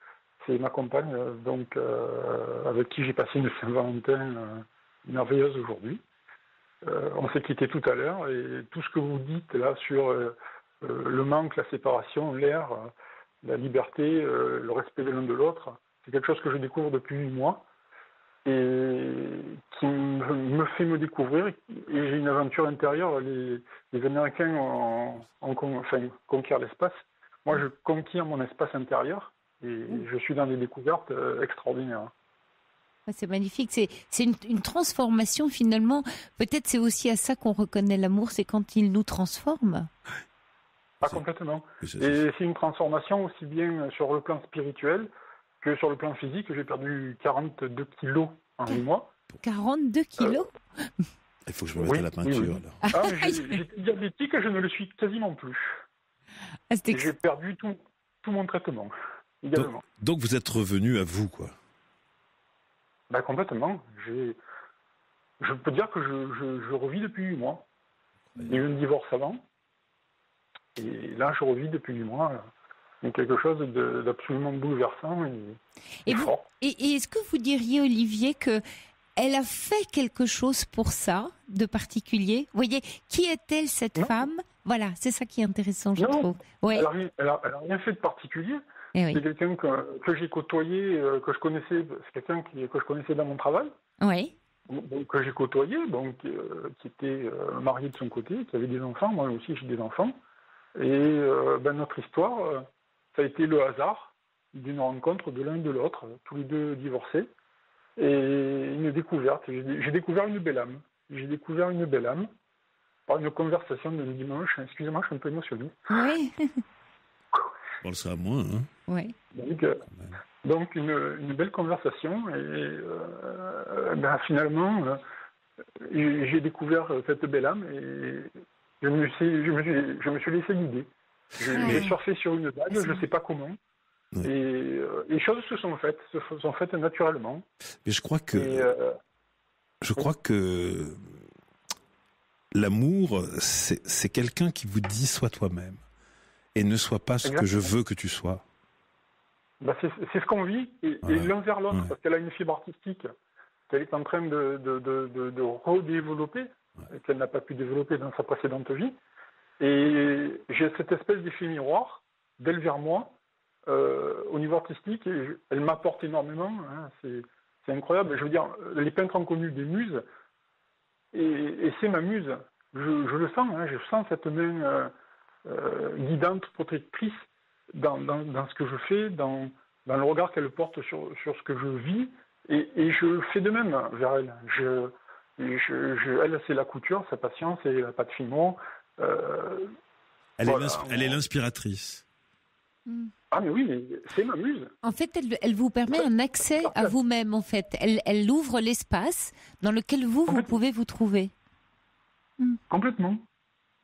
c'est ma compagne, donc, avec qui j'ai passé une Saint-Valentin merveilleuse aujourd'hui. On s'est quitté tout à l'heure, et tout ce que vous dites là sur le manque, la séparation, l'air, la liberté, le respect de l'un de l'autre, c'est quelque chose que je découvre depuis 8 mois. Et qui me fait me découvrir, et j'ai une aventure intérieure. Les Américains conquièrent l'espace. Moi, je conquiers mon espace intérieur, et je suis dans des découvertes extraordinaires. C'est magnifique, c'est une transformation finalement. Peut-être c'est aussi à ça qu'on reconnaît l'amour, c'est quand il nous transforme. Complètement. Et c'est une transformation aussi bien sur le plan spirituel que sur le plan physique. J'ai perdu 42 kilos en 8 mois. 42 kilos Il faut que je me mette à la peinture. Alors. J'étais diabétique et je ne le suis quasiment plus. J'ai perdu tout mon traitement également. Donc vous êtes revenu à vous, quoi. Complètement. Je peux dire que je revis depuis 8 mois. Il y a eu un divorce avant. Et là, je revis depuis 8 mois. Il y a quelque chose d'absolument bouleversant et fort. Et est-ce que vous diriez, Olivier, qu'elle a fait quelque chose pour ça, de particulier? Vous voyez, qui est-elle, cette femme? Voilà, c'est ça qui est intéressant, je trouve. Ouais. Elle a rien fait de particulier. C'est quelqu'un que j'ai côtoyé, que je connaissais. C'est quelqu'un que je connaissais dans mon travail. Oui. Que j'ai côtoyé, donc qui était marié de son côté, qui avait des enfants. Moi aussi, j'ai des enfants. Et notre histoire, ça a été le hasard d'une rencontre de l'un et de l'autre, tous les deux divorcés, et une découverte. J'ai découvert une belle âme. Par une conversation de dimanche. Excusez-moi, je suis un peu émotionné. Oui. On le sait à moi, hein. Oui. Donc une belle conversation, et finalement, j'ai découvert cette belle âme, et je me suis laissé guider. J'ai surfé sur une vague, je ne sais pas comment. Ouais. Et les choses se sont faites naturellement. Mais je crois que l'amour, c'est quelqu'un qui vous dit sois toi-même et ne sois pas ce que je veux que tu sois. C'est ce qu'on vit, et l'un vers l'autre, parce qu'elle a une fibre artistique qu'elle est en train de redévelopper, qu'elle n'a pas pu développer dans sa précédente vie. Et j'ai cette espèce d'effet miroir d'elle vers moi au niveau artistique, et elle m'apporte énormément. C'est c'est incroyable. Je veux dire, les peintres ont connu des muses, et c'est ma muse. Je le sens, hein, je sens cette main guidante, protectrice dans ce que je fais, dans le regard qu'elle porte sur ce que je vis, et je fais de même vers elle. Elle, c'est la couture, sa patience, et la pâte fimo. Elle est l'inspiratrice. Ah mais oui, c'est ma muse. En fait, elle vous permet un accès à vous-même, en fait. Elle ouvre l'espace dans lequel vous pouvez vous trouver. Complètement.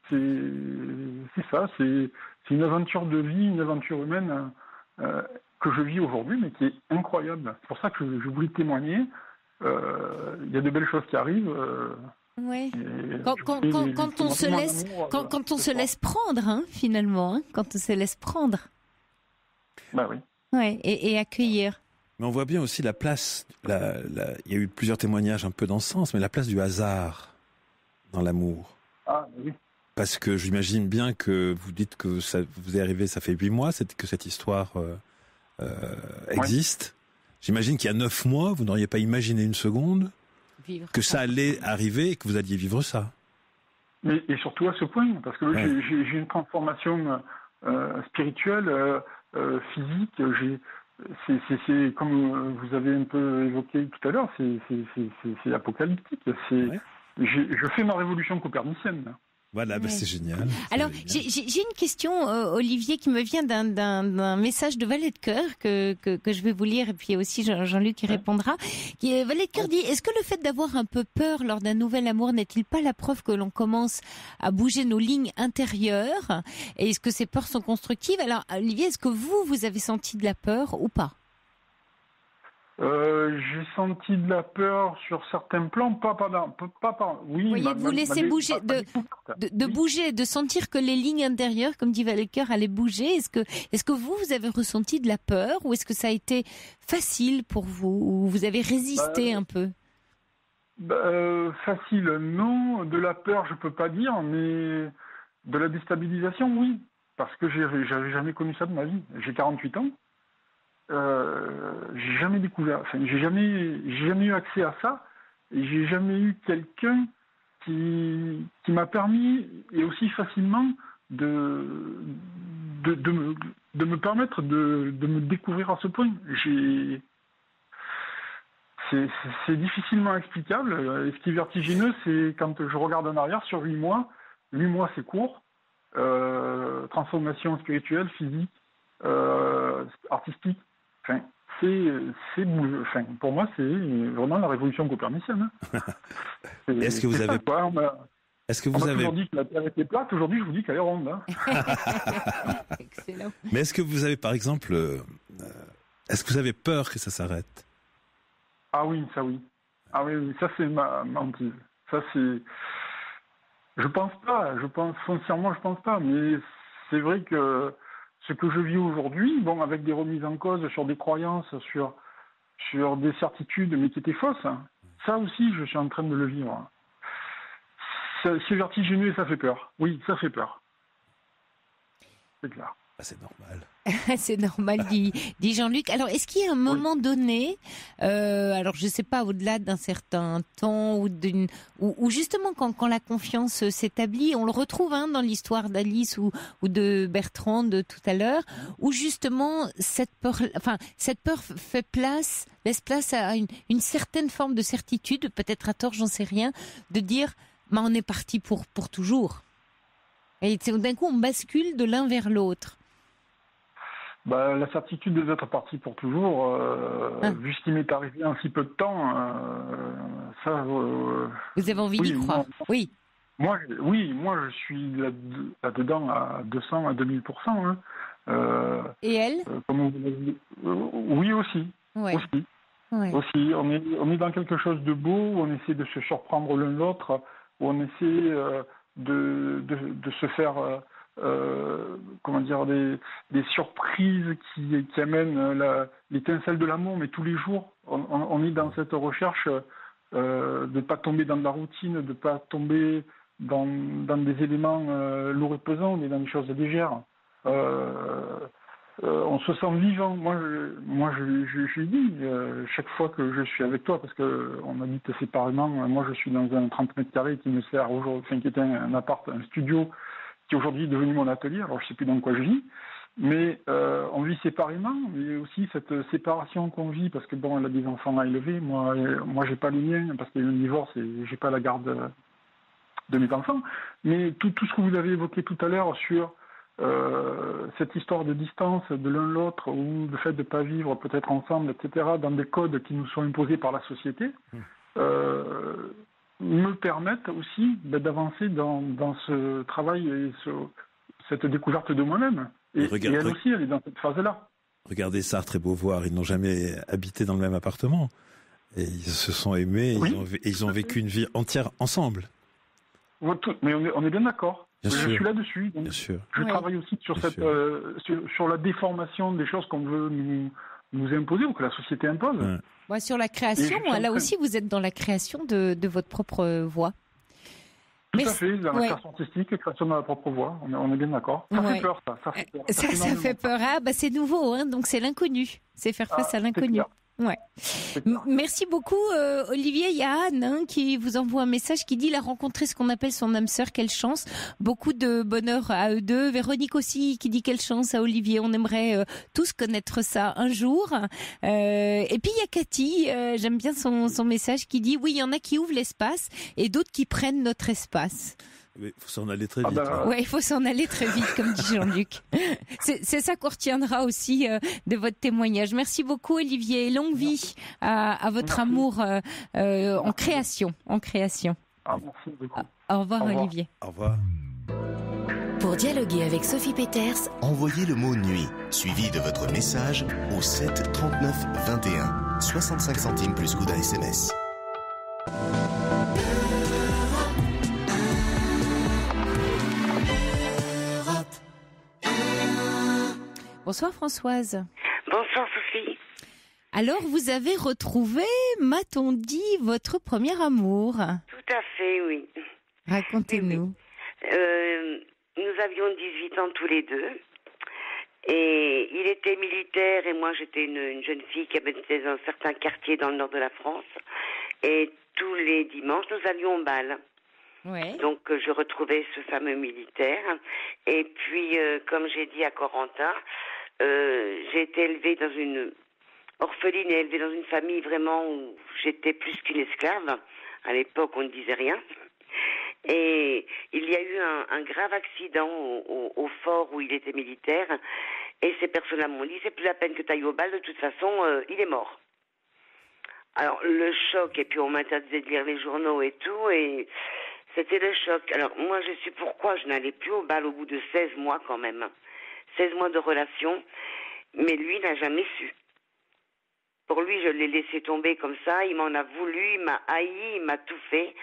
C'est ça, c'est une aventure de vie, une aventure humaine que je vis aujourd'hui, mais qui est incroyable. C'est pour ça que je voulais témoigner. Il y a de belles choses qui arrivent. Oui. Quand on se laisse prendre, hein, finalement, hein, quand on se laisse prendre. Bah oui. Ouais, et accueillir. Mais on voit bien aussi la place. Il y a eu plusieurs témoignages un peu dans ce sens, mais la place du hasard dans l'amour. Ah oui. Parce que j'imagine bien que vous dites que vous est arrivé, ça fait 8 mois, que cette histoire existe. J'imagine qu'il y a 9 mois, vous n'auriez pas imaginé une seconde que ça allait arriver et que vous alliez vivre ça. Et surtout à ce point, parce que j'ai une transformation spirituelle, physique. C'est comme vous avez un peu évoqué tout à l'heure, c'est apocalyptique. Je fais ma révolution copernicienne. Voilà, c'est génial. Alors, j'ai une question, Olivier, qui me vient d'un message de Valet de Cœur que je vais vous lire, et puis aussi Jean-Luc y répondra. Valet de Cœur dit: est-ce que le fait d'avoir un peu peur lors d'un nouvel amour n'est-il pas la preuve que l'on commence à bouger nos lignes intérieures? Et est-ce que ces peurs sont constructives? Alors, Olivier, est-ce que vous avez senti de la peur ou pas? J'ai senti de la peur sur certains plans, pas oui. Vous voyez, de vous laisser bouger, de bouger, de sentir que les lignes intérieures, comme dit Valet de Cœur, allaient bouger. Est-ce que vous avez ressenti de la peur, ou est-ce que ça a été facile pour vous, ou vous avez résisté un peu? Facile, non. De la peur, je peux pas dire, mais de la déstabilisation, oui, parce que j'avais jamais connu ça de ma vie. J'ai 48 ans. J'ai jamais découvert, j'ai jamais eu accès à ça, et j'ai jamais eu quelqu'un qui m'a permis, et aussi facilement, de me permettre de me découvrir à ce point. C'est difficilement explicable. Et ce qui est vertigineux, c'est quand je regarde en arrière sur 8 mois. 8 mois, c'est court. Transformation spirituelle, physique, artistique. Pour moi, c'est vraiment la révolution copernicienne. Est-ce que vous avez toujours dit que la Terre était plate? Aujourd'hui, je vous dis qu'elle est ronde. Hein. Excellent. Mais est-ce que vous avez, par exemple, est-ce que vous avez peur que ça s'arrête? Ah oui, ça oui. Ah oui, ça c'est ma hantise. Ça c'est. Je pense pas. Foncièrement, je pense pas. Mais c'est vrai que ce que je vis aujourd'hui, avec des remises en cause sur des croyances, sur des certitudes, mais qui étaient fausses, ça aussi, je suis en train de le vivre. C'est vertigineux et ça fait peur. Oui, ça fait peur. C'est clair. C'est normal. C'est normal, dit Jean-Luc. Alors, est-ce qu'il y a un moment donné, alors je ne sais pas, au-delà d'un certain temps, ou justement quand la confiance s'établit, on le retrouve dans l'histoire d'Alice ou de Bertrand de tout à l'heure, où justement cette peur laisse place à une certaine forme de certitude, peut-être à tort, j'en sais rien, de dire, on est parti pour toujours. Et d'un coup, on bascule de l'un vers l'autre. La certitude d'être parti pour toujours, vu ce qui m'est arrivé en si peu de temps, ça... Vous avez envie d'y croire? Oui. Moi, je suis là-dedans à 200, à 2000%. Et elle? Oui, aussi. Ouais. Aussi. On est dans quelque chose de beau, où on essaie de se surprendre l'un l'autre, où on essaie de se faire... des surprises qui amènent l'étincelle de l'amour, mais tous les jours on est dans cette recherche de ne pas tomber dans de la routine, de ne pas tomber dans des éléments lourds et pesants, on est dans des choses légères. on se sent vivant. Moi, je dis, chaque fois que je suis avec toi, parce qu'on habite séparément, moi je suis dans un 30 mètres carrés qui me sert aujourd'hui, enfin, qui était un appart, un studio, qui aujourd'hui est devenu mon atelier, alors je ne sais plus dans quoi je vis, mais on vit séparément, mais aussi cette séparation qu'on vit, parce que bon, elle a des enfants à élever, moi j'ai pas les miens, parce qu'il y a eu un divorce et j'ai pas la garde de mes enfants, mais tout ce que vous avez évoqué tout à l'heure sur cette histoire de distance de l'un l'autre, ou le fait de ne pas vivre peut-être ensemble, etc., dans des codes qui nous sont imposés par la société, me permettent aussi d'avancer dans ce travail et cette découverte de moi-même. Et elle aussi, elle est dans cette phase-là. Regardez Sartre et Beauvoir, ils n'ont jamais habité dans le même appartement. Et ils se sont aimés, oui. Ils ont vécu une vie entière ensemble. Mais on est bien d'accord. Je suis là-dessus. Bien sûr. Je travaille aussi sur sur la déformation des choses qu'on veut nous imposer ou que la société impose. Ouais, sur la création, là aussi, vous êtes dans la création de votre propre voix. Tout à fait, dans la création artistique, création de la propre voix. On est bien d'accord. Ça fait peur, ça. Ça fait peur. Ah, c'est nouveau, hein, donc c'est l'inconnu. C'est faire face à l'inconnu. Ouais. Merci beaucoup Olivier. Il y a Anne qui vous envoie un message qui dit il a rencontré ce qu'on appelle son âme sœur, quelle chance, beaucoup de bonheur à eux deux. Véronique aussi qui dit quelle chance à Olivier, on aimerait tous connaître ça un jour. Et puis il y a Cathy, j'aime bien son message qui dit oui, il y en a qui ouvrent l'espace et d'autres qui prennent notre espace. Il faut s'en aller très vite. Ouais, il faut s'en aller très vite, comme dit Jean-Luc. C'est ça qu'on retiendra aussi de votre témoignage. Merci beaucoup, Olivier. Et longue vie à votre amour en création. Merci beaucoup. Au revoir, Olivier. Au revoir. Pour dialoguer avec Sophie Petters, envoyez le mot nuit, suivi de votre message au 7 39 21. 65 centimes plus coût d'un SMS. Bonsoir Françoise. Bonsoir Sophie. Alors vous avez retrouvé, m'a-t-on dit, votre premier amour? Tout à fait, oui. Racontez-nous. Nous avions 18 ans tous les deux. Et il était militaire et moi j'étais une jeune fille qui habitait dans un certain quartier dans le nord de la France. Et tous les dimanches nous allions au bal. Ouais. Donc je retrouvais ce fameux militaire. Et puis comme j'ai dit à Corentin, j'ai été élevée dans une orpheline et élevée dans une famille vraiment où j'étais plus qu'une esclave. À l'époque, on ne disait rien. Et il y a eu un grave accident au fort où il était militaire. Et ces personnes-là m'ont dit, c'est plus la peine que tu ailles au bal, de toute façon, il est mort. Alors, le choc, et puis on m'interdisait de lire les journaux et tout, et c'était le choc. Alors, moi, je suis pourquoi je n'allais plus au bal au bout de 16 mois quand même. 16 mois de relation, mais lui n'a jamais su. Pour lui, je l'ai laissé tomber comme ça, il m'en a voulu, il m'a haï, il m'a tout fait.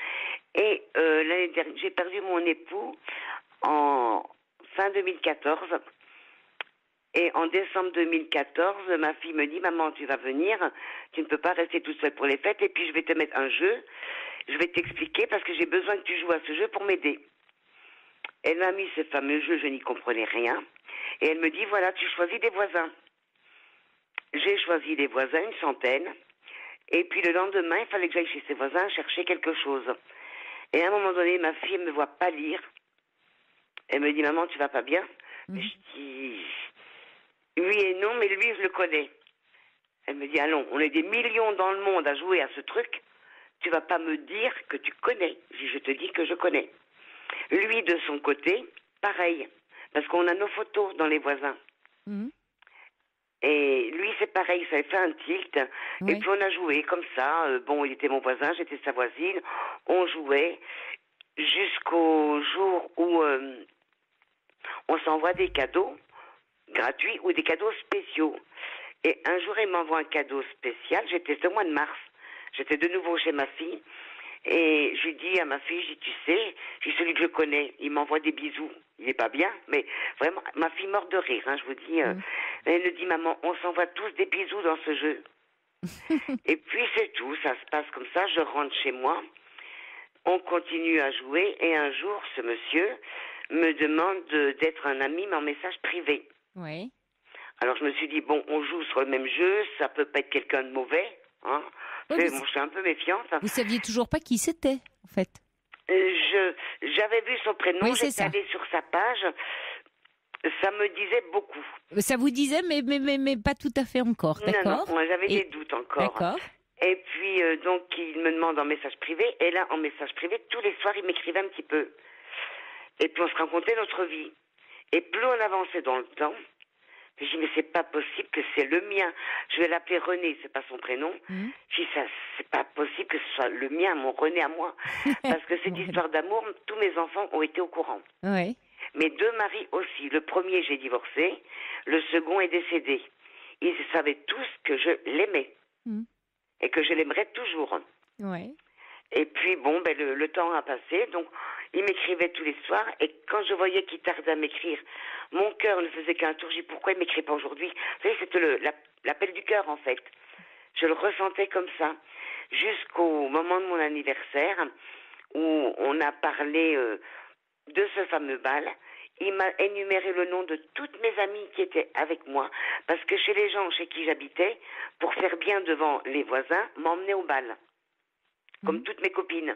Et l'année dernière, j'ai perdu mon époux en fin 2014. Et en décembre 2014, ma fille me dit, maman, tu vas venir, tu ne peux pas rester toute seule pour les fêtes, et puis je vais te mettre un jeu, je vais t'expliquer parce que j'ai besoin que tu joues à ce jeu pour m'aider. Elle m'a mis ce fameux jeu, je n'y comprenais rien. Et elle me dit, voilà, tu choisis des voisins. J'ai choisi des voisins, une centaine. Et puis le lendemain, il fallait que j'aille chez ces voisins chercher quelque chose. Et à un moment donné, ma fille, elle me voit pas lire. Elle me dit, maman, tu vas pas bien? Je dis, oui et non, mais lui, je le connais. Elle me dit, allons, on est des millions dans le monde à jouer à ce truc. Tu vas pas me dire que tu connais. Je te dis que je connais. Lui, de son côté, pareil. Parce qu'on a nos photos dans les voisins. Et lui, c'est pareil, ça a fait un tilt. Oui. Et puis on a joué comme ça. Bon, il était mon voisin, j'étais sa voisine. On jouait jusqu'au jour où on s'envoie des cadeaux gratuits ou des cadeaux spéciaux. Et un jour, il m'envoie un cadeau spécial. C'était ce mois de mars. J'étais de nouveau chez ma fille. Et je lui dis à ma fille, tu sais, je suis celui que je connais. Il m'envoie des bisous. Il n'est pas bien, mais vraiment, ma fille meurt de rire, hein, je vous dis. Elle me dit, maman, on s'envoie tous des bisous dans ce jeu. Et puis c'est tout, ça se passe comme ça. Je rentre chez moi, on continue à jouer, et un jour, ce monsieur me demande d'être un ami, mais en message privé. Oui. Alors je me suis dit, bon, on joue sur le même jeu, ça peut pas être quelqu'un de mauvais. Hein. Oui, je suis un peu méfiante. Vous saviez toujours pas qui c'était, en fait. J'avais vu son prénom, oui, j'étais allée sur sa page. Ça me disait beaucoup. Ça vous disait, mais pas tout à fait encore, d'accord? Non, j'avais des doutes encore. D'accord. Et puis, donc, il me demande en message privé. Et là, en message privé, tous les soirs, il m'écrivait un petit peu. Et puis, on se racontait notre vie. Et plus on avançait dans le temps, je dis, mais c'est pas possible que c'est le mien. Je vais l'appeler René, c'est pas son prénom. Je dis, ça, c'est pas possible que ce soit le mien, mon René à moi. Parce que cette histoire d'amour, tous mes enfants ont été au courant. Oui. Mes 2 maris aussi. Le premier, j'ai divorcé. Le second est décédé. Ils savaient tous que je l'aimais. Et que je l'aimerais toujours. Ouais. Et puis, bon, le temps a passé. Donc, il m'écrivait tous les soirs. Et quand je voyais qu'il tardait à m'écrire, mon cœur ne faisait qu'un tour. Je dis, pourquoi il ne m'écrit pas aujourd'hui? Vous savez, c'était l'appel du cœur, en fait. Je le ressentais comme ça. Jusqu'au moment de mon anniversaire, où on a parlé de ce fameux bal. Il m'a énuméré le nom de toutes mes amies qui étaient avec moi, parce que chez les gens chez qui j'habitais, pour faire bien devant les voisins, m'emmenait au bal, comme toutes mes copines.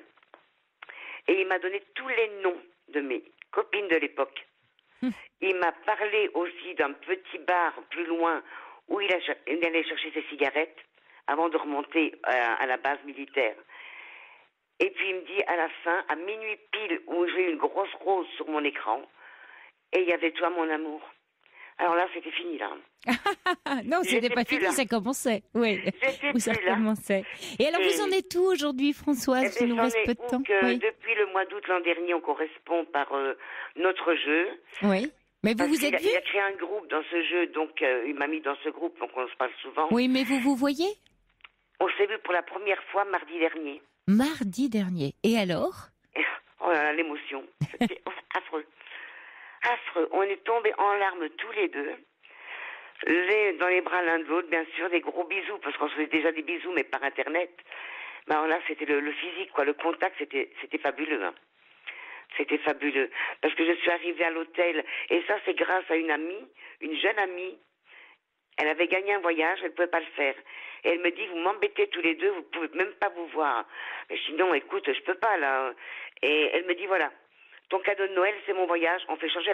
Et il m'a donné tous les noms de mes copines de l'époque. Il m'a parlé aussi d'un petit bar plus loin où il allait chercher ses cigarettes avant de remonter à la base militaire. Et puis il me dit à la fin, à minuit pile, où j'ai une grosse rose sur mon écran, et il y avait toi, mon amour. Alors là, c'était fini, là. Non, c'était pas fini, ça commençait. Oui, où ça commençait. Et alors, vous en êtes où aujourd'hui, Françoise? Il nous reste peu de temps. Oui. Depuis le mois d'août l'an dernier, on correspond par notre jeu. Oui. Mais vous êtes vus? Il a créé un groupe dans ce jeu, donc il m'a mis dans ce groupe, donc on se parle souvent. Oui, mais vous voyez? On s'est vu pour la première fois mardi dernier. Mardi dernier. Et alors? Oh là là, l'émotion. C'était affreux. Affreux. On est tombés en larmes tous les deux. Dans les bras l'un de l'autre, bien sûr, des gros bisous, parce qu'on se faisait déjà des bisous, mais par Internet. Ben alors là, c'était le physique, quoi. Le contact, c'était fabuleux. Hein. C'était fabuleux. Parce que je suis arrivée à l'hôtel, et ça, c'est grâce à une amie, une jeune amie. Elle avait gagné un voyage, elle ne pouvait pas le faire. Et elle me dit, vous m'embêtez tous les deux, vous ne pouvez même pas vous voir. Et je dis, non, écoute, je peux pas, là. Et elle me dit, voilà, ton cadeau de Noël, c'est mon voyage, on fait changer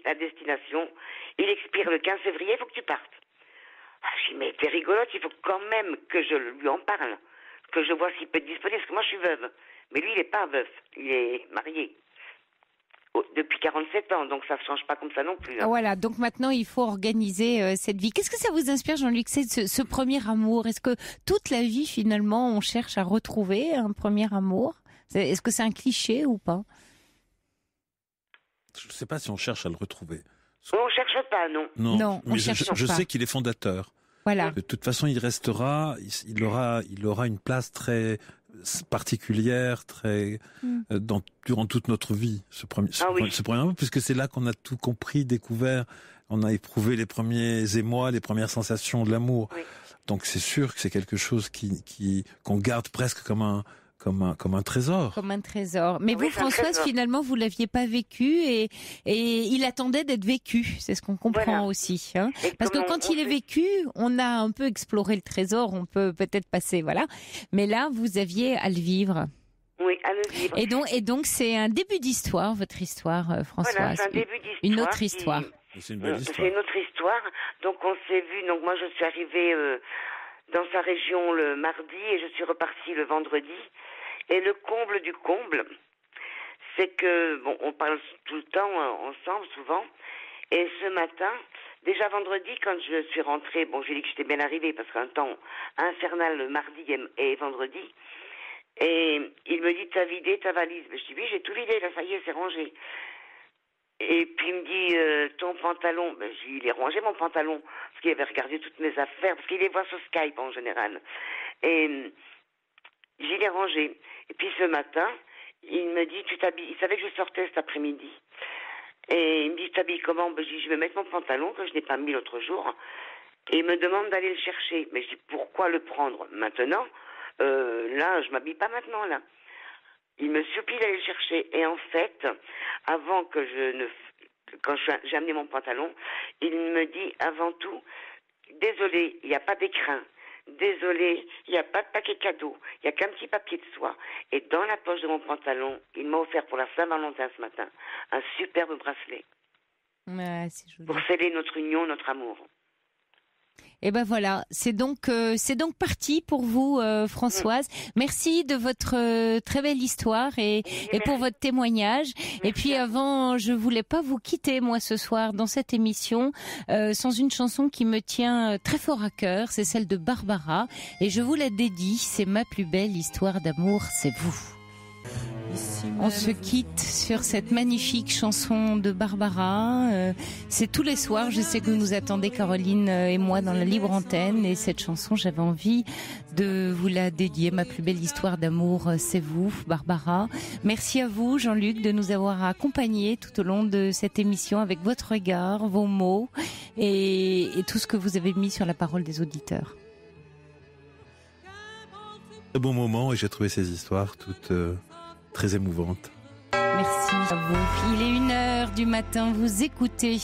la destination. Il expire le 15 février, il faut que tu partes. Je dis, mais t'es rigolote, il faut quand même que je lui en parle, que je vois s'il peut être disponible, parce que moi, je suis veuve. Mais lui, il n'est pas veuf, il est marié. Depuis 47 ans, donc ça ne change pas comme ça non plus. Hein. Voilà, donc maintenant il faut organiser cette vie. Qu'est-ce que ça vous inspire, Jean-Luc, ce premier amour? Est-ce que toute la vie, finalement, on cherche à retrouver un premier amour? Est-ce que c'est un cliché ou pas? Je ne sais pas si on cherche à le retrouver. On ne cherche pas, non. Non, on cherche pas. Je sais qu'il est fondateur. Voilà. De toute façon, il restera, il aura une place très particulière, très durant toute notre vie, ce premier amour, puisque c'est là qu'on a tout compris, découvert, on a éprouvé les premiers émois, les premières sensations de l'amour. Oui. Donc c'est sûr que c'est quelque chose qu'on garde presque comme un trésor. Comme un trésor. Mais vous, Françoise, finalement, vous l'aviez pas vécu et il attendait d'être vécu. C'est ce qu'on comprend aussi. Hein. Parce que quand il est vécu, on a un peu exploré le trésor, on peut peut-être passer, voilà. Mais là, vous aviez à le vivre. Oui, à le vivre. Et donc, c'est un début d'histoire, votre histoire, Françoise. Voilà, c'est un début d'histoire. Une autre histoire. C'est une belle histoire. C'est une autre histoire. Donc, on s'est vu. Donc, moi, je suis arrivée dans sa région le mardi et je suis repartie le vendredi. Et le comble du comble, c'est que, bon, on parle tout le temps ensemble, souvent. Et ce matin, déjà vendredi, quand je suis rentrée, bon, j'ai dit que j'étais bien arrivée parce qu'un temps infernal le mardi et vendredi. Et il me dit, t'as vidé ta valise? Je dis, oui, j'ai tout vidé, là, ça y est, c'est rangé. Et puis il me dit, ton pantalon, il est rangé mon pantalon, parce qu'il avait regardé toutes mes affaires, parce qu'il les voit sur Skype en général. Et j'y l'ai rangé. Et puis ce matin, il me dit, tu t'habilles. Il savait que je sortais cet après-midi. Et il me dit, tu t'habilles comment? Je dis, je vais mettre mon pantalon que je n'ai pas mis l'autre jour. Et il me demande d'aller le chercher. Mais je dis, pourquoi le prendre maintenant? Là, je m'habille pas maintenant, là. Il me supplie d'aller le chercher. Et en fait, avant que je ne quand j'ai amené mon pantalon, il me dit avant tout, désolé, il n'y a pas d'écrin. Désolé, il n'y a pas de paquet cadeau, il n'y a qu'un petit papier de soie. Et dans la poche de mon pantalon, il m'a offert pour la Saint-Valentin ce matin un superbe bracelet. Ouais, c'est joli. Pour sceller notre union, notre amour. Et ben voilà, c'est donc parti pour vous, Françoise. Merci de votre très belle histoire et pour votre témoignage. Merci. Et puis avant, je voulais pas vous quitter moi ce soir dans cette émission sans une chanson qui me tient très fort à cœur. C'est celle de Barbara et je vous la dédie. C'est ma plus belle histoire d'amour, c'est vous. On se quitte sur cette magnifique chanson de Barbara. C'est tous les soirs, je sais que vous nous attendez, Caroline et moi, dans la libre antenne. Et cette chanson, j'avais envie de vous la dédier. Ma plus belle histoire d'amour, c'est vous, Barbara. Merci à vous, Jean-Luc, de nous avoir accompagnés tout au long de cette émission avec votre regard, vos mots et tout ce que vous avez mis sur la parole des auditeurs. Un bon moment et j'ai trouvé ces histoires toutes très émouvantes. Merci à vous. Il est 1h du matin, vous écoutez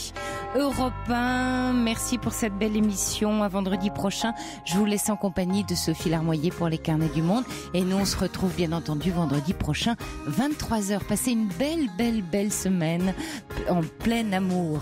Europe 1. Merci pour cette belle émission. À vendredi prochain, je vous laisse en compagnie de Sophie Larmoyer pour les Carnets du Monde. Et nous, on se retrouve bien entendu vendredi prochain, 23h. Passez une belle semaine en plein amour.